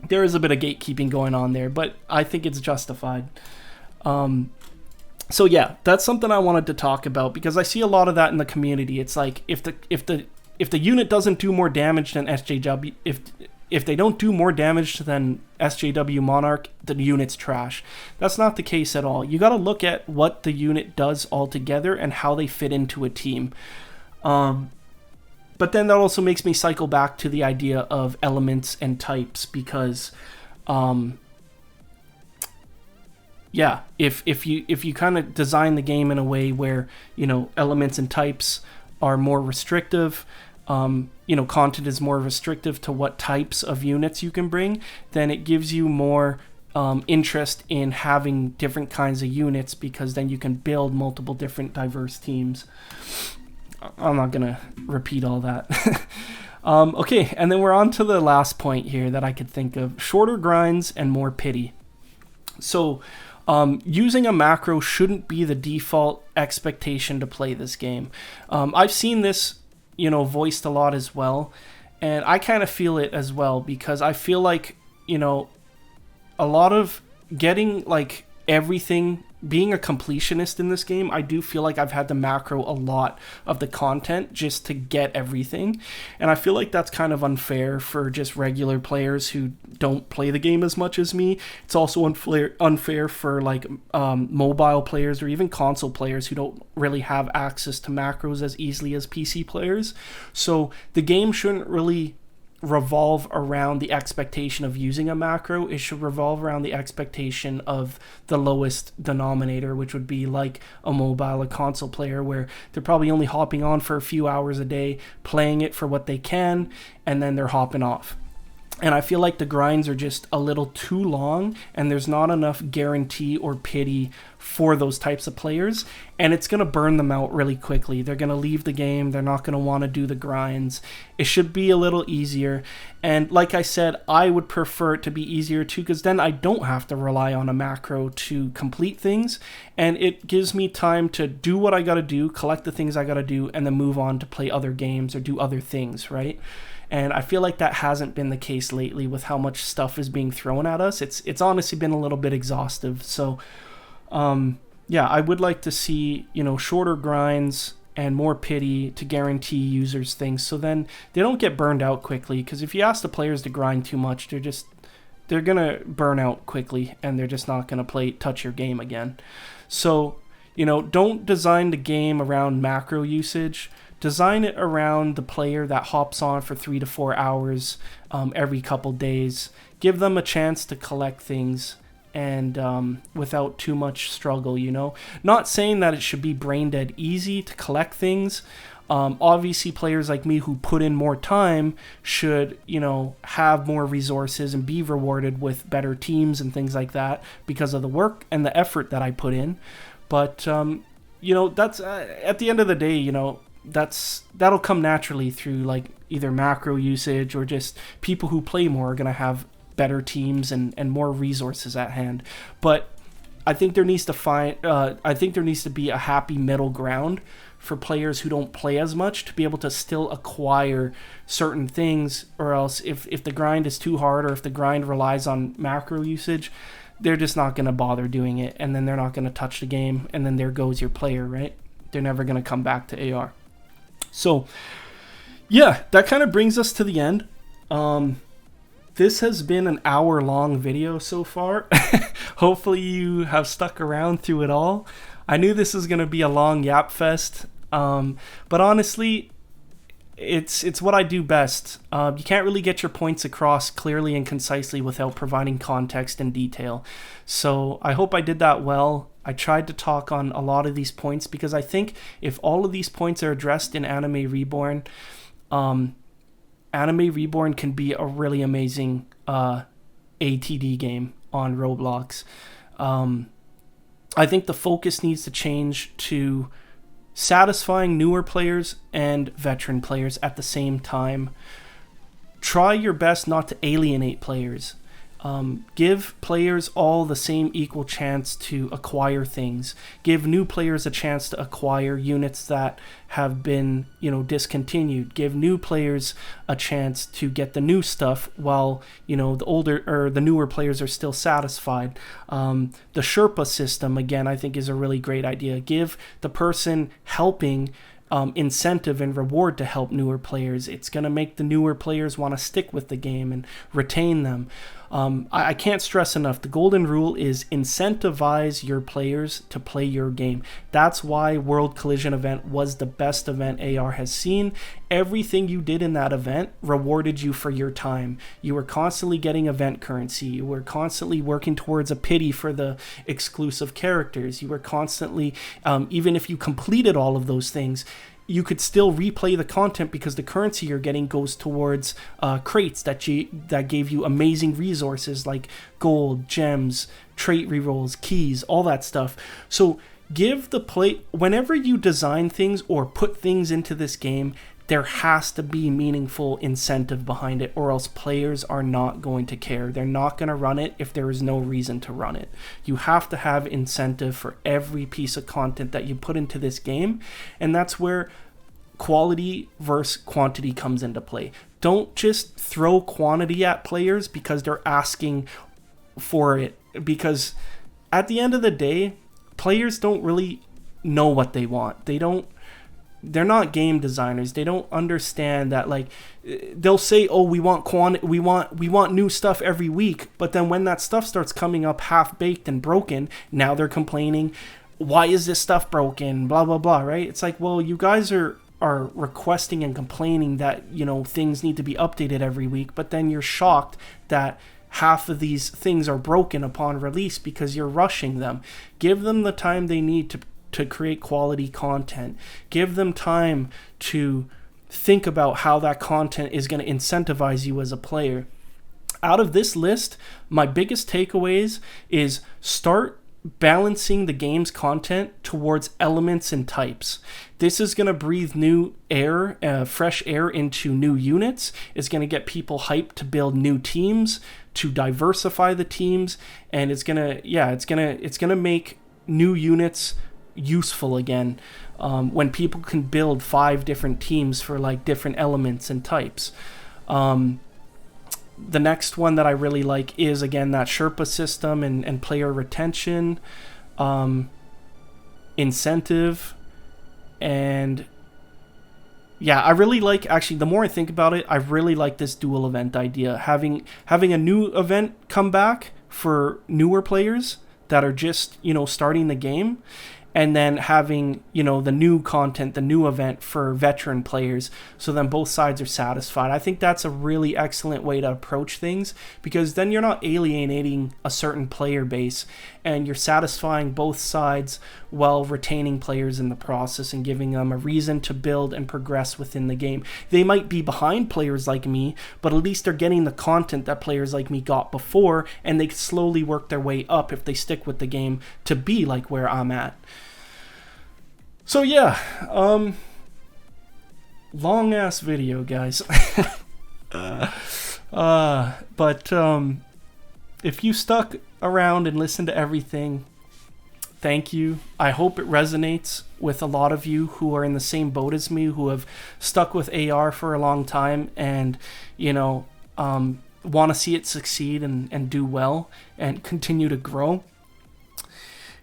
there is a bit of gatekeeping going on there, but I think it's justified. So yeah, that's something I wanted to talk about, because I see a lot of that in the community. It's like, if the unit doesn't do more damage than SJW, if they don't do more damage than SJW Monarch, the unit's trash. That's not the case at all. You got to look at what the unit does altogether and how they fit into a team. But then that also makes me cycle back to the idea of elements and types, because if you kind of design the game in a way where, elements and types are more restrictive, content is more restrictive to what types of units you can bring, then it gives you more interest in having different kinds of units, because then you can build multiple different diverse teams. I'm not going to repeat all that. Okay, and then we're on to the last point here that I could think of. Shorter grinds and more pity. So using a macro shouldn't be the default expectation to play this game. I've seen this voiced a lot as well, and I kind of feel it as well, because I feel like, a lot of getting like everything, being a completionist in this game, I do feel like I've had to macro a lot of the content just to get everything, and I feel like that's kind of unfair for just regular players who don't play the game as much as me. It's also unfair for like mobile players or even console players who don't really have access to macros as easily as PC players. So the game shouldn't really revolve around the expectation of using a macro. It should revolve around the expectation of the lowest denominator, which would be like a mobile or console player, where they're probably only hopping on for a few hours a day, playing it for what they can, and then they're hopping off. And I feel like the grinds are just a little too long, and there's not enough guarantee or pity for those types of players, and it's going to burn them out really quickly. They're going to leave the game. They're not going to want to do the grinds. It should be a little easier. And like I said, I would prefer it to be easier too, because then I don't have to rely on a macro to complete things, and it gives me time to do what I got to do, collect the things I got to do, and then move on to play other games or do other things, right? And I feel like that hasn't been the case lately with how much stuff is being thrown at us. It's honestly been a little bit exhaustive. So, yeah, I would like to see, shorter grinds and more pity to guarantee users things, so then they don't get burned out quickly. Because if you ask the players to grind too much, they're going to burn out quickly, and they're just not going to touch your game again. So, don't design the game around macro usage. Design it around the player that hops on for 3 to 4 hours every couple days. Give them a chance to collect things, and without too much struggle, Not saying that it should be brain dead easy to collect things. Obviously, players like me who put in more time should, have more resources and be rewarded with better teams and things like that because of the work and the effort that I put in. But, that's at the end of the day, that'll come naturally through like either macro usage, or just people who play more are going to have better teams and more resources at hand. But I think there needs to be a happy middle ground for players who don't play as much to be able to still acquire certain things, or else if the grind is too hard, or if the grind relies on macro usage, they're just not going to bother doing it, and then they're not going to touch the game, and then there goes your player, right? They're never going to come back to AR. So, yeah, that kind of brings us to the end. This has been an hour-long video so far. Hopefully you have stuck around through it all. I knew this was going to be a long yap fest, but honestly, it's what I do best. You can't really get your points across clearly and concisely without providing context and detail. So I hope I did that well. I tried to talk on a lot of these points because I think if all of these points are addressed in Anime Reborn, Anime Reborn can be a really amazing ATD game on Roblox. I think the focus needs to change to satisfying newer players and veteran players at the same time. Try your best not to alienate players. Give players all the same equal chance to acquire things. Give new players a chance to acquire units that have been, discontinued. Give new players a chance to get the new stuff while, the older or the newer players are still satisfied. The Sherpa system, again, I think is a really great idea. Give the person helping incentive and reward to help newer players. It's going to make the newer players want to stick with the game and retain them. I can't stress enough, the golden rule is incentivize your players to play your game. That's why World Collision event was the best event AR has seen. Everything you did in that event rewarded you for your time. You were constantly getting event currency. You were constantly working towards a pity for the exclusive characters. You were constantly, even if you completed all of those things, you could still replay the content because the currency you're getting goes towards crates that gave you amazing resources like gold, gems, trait rerolls, keys, all that stuff. So give the whenever you design things or put things into this game, there has to be meaningful incentive behind it, or else players are not going to care. They're not going to run it if there is no reason to run it. You have to have incentive for every piece of content that you put into this game, and that's where quality versus quantity comes into play. Don't just throw quantity at players because they're asking for it, because at the end of the day, players don't really know what they want. they're not game designers. They don't understand that, like, they'll say, oh, we want new stuff every week, but then when that stuff starts coming up half baked and broken, now they're complaining, why is this stuff broken, blah blah blah, right? It's like, well, you guys are requesting and complaining that, you know, things need to be updated every week, but then you're shocked that half of these things are broken upon release because you're rushing them. Give them the time they need to create quality content. Give them time to think about how that content is going to incentivize you as a player. Out of this list, my biggest takeaways is start balancing the game's content towards elements and types. This is going to breathe new air, fresh air into new units. It's going to get people hyped to build new teams, to diversify the teams, and it's going to make new units useful again. When people can build 5 different teams for like different elements and types. The next one that I really like is, again, that Sherpa system and player retention, incentive, and yeah, I really like, actually, the more I think about it, I really like this dual event idea. Having a new event come back for newer players that are just, you know, starting the game, and then having, you know, the new content, the new event for veteran players, so then both sides are satisfied. I think that's a really excellent way to approach things, because then you're not alienating a certain player base, and you're satisfying both sides while retaining players in the process and giving them a reason to build and progress within the game. They might be behind players like me, but at least they're getting the content that players like me got before, and they slowly work their way up if they stick with the game to be like where I'm at. So yeah, long ass video, guys. But if you stuck around and listened to everything, thank you. I hope it resonates with a lot of you who are in the same boat as me, who have stuck with AR for a long time and, you know, want to see it succeed and do well and continue to grow.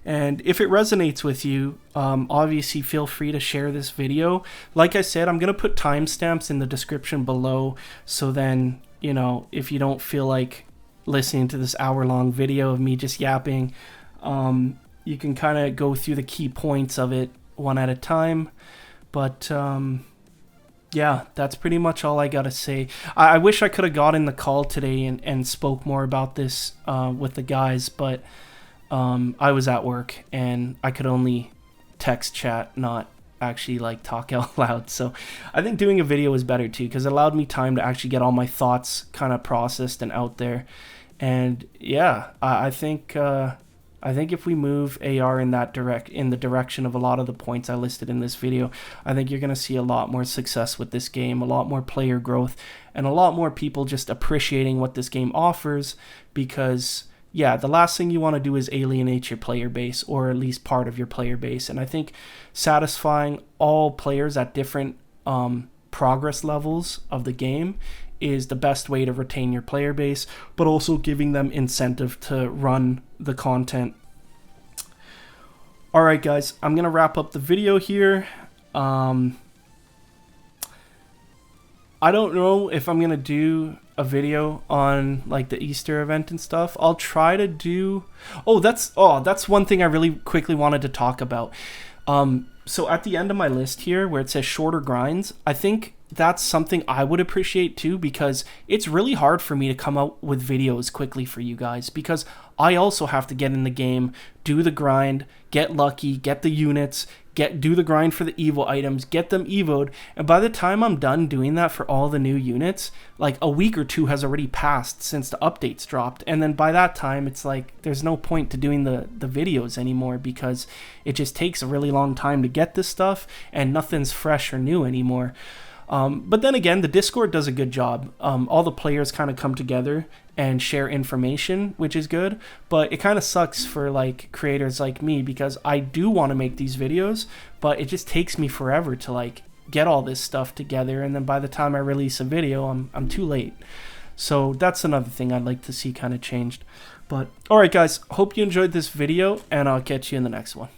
And if it resonates with you, obviously feel free to share this video. Like I said, I'm going to put timestamps in the description below, so then, you know, if you don't feel like listening to this hour-long video of me just yapping, you can kind of go through the key points of it one at a time. But yeah, that's pretty much all I got to say. I wish I could have got in the call today and spoke more about this with the guys, but I was at work and I could only text chat, not actually like talk out loud. So I think doing a video is better too, because it allowed me time to actually get all my thoughts kind of processed and out there. And yeah, I think if we move AR in the direction of a lot of the points I listed in this video, I think you're going to see a lot more success with this game, a lot more player growth, and a lot more people just appreciating what this game offers, because yeah, the last thing you want to do is alienate your player base, or at least part of your player base. And I think satisfying all players at different progress levels of the game is the best way to retain your player base, but also giving them incentive to run the content. All right, guys, I'm going to wrap up the video here. I don't know if I'm going to do a video on like the Easter event and stuff. I'll try to do... that's one thing I really quickly wanted to talk about. So at the end of my list here where it says shorter grinds, I think that's something I would appreciate too, because it's really hard for me to come out with videos quickly for you guys, because I also have to get in the game, do the grind, get lucky, get the units, do the grind for the evo items, get them evoed, and by the time I'm done doing that for all the new units, like a week or two has already passed since the updates dropped, and then by that time it's like there's no point to doing the videos anymore, because it just takes a really long time to get this stuff and nothing's fresh or new anymore. But then again, the Discord does a good job. All the players kind of come together and share information, which is good, but it kind of sucks for like creators like me, because I do want to make these videos, but it just takes me forever to like get all this stuff together, and then by the time I release a video, I'm too late. So that's another thing I'd like to see kind of changed. But all right, guys, hope you enjoyed this video, and I'll catch you in the next one.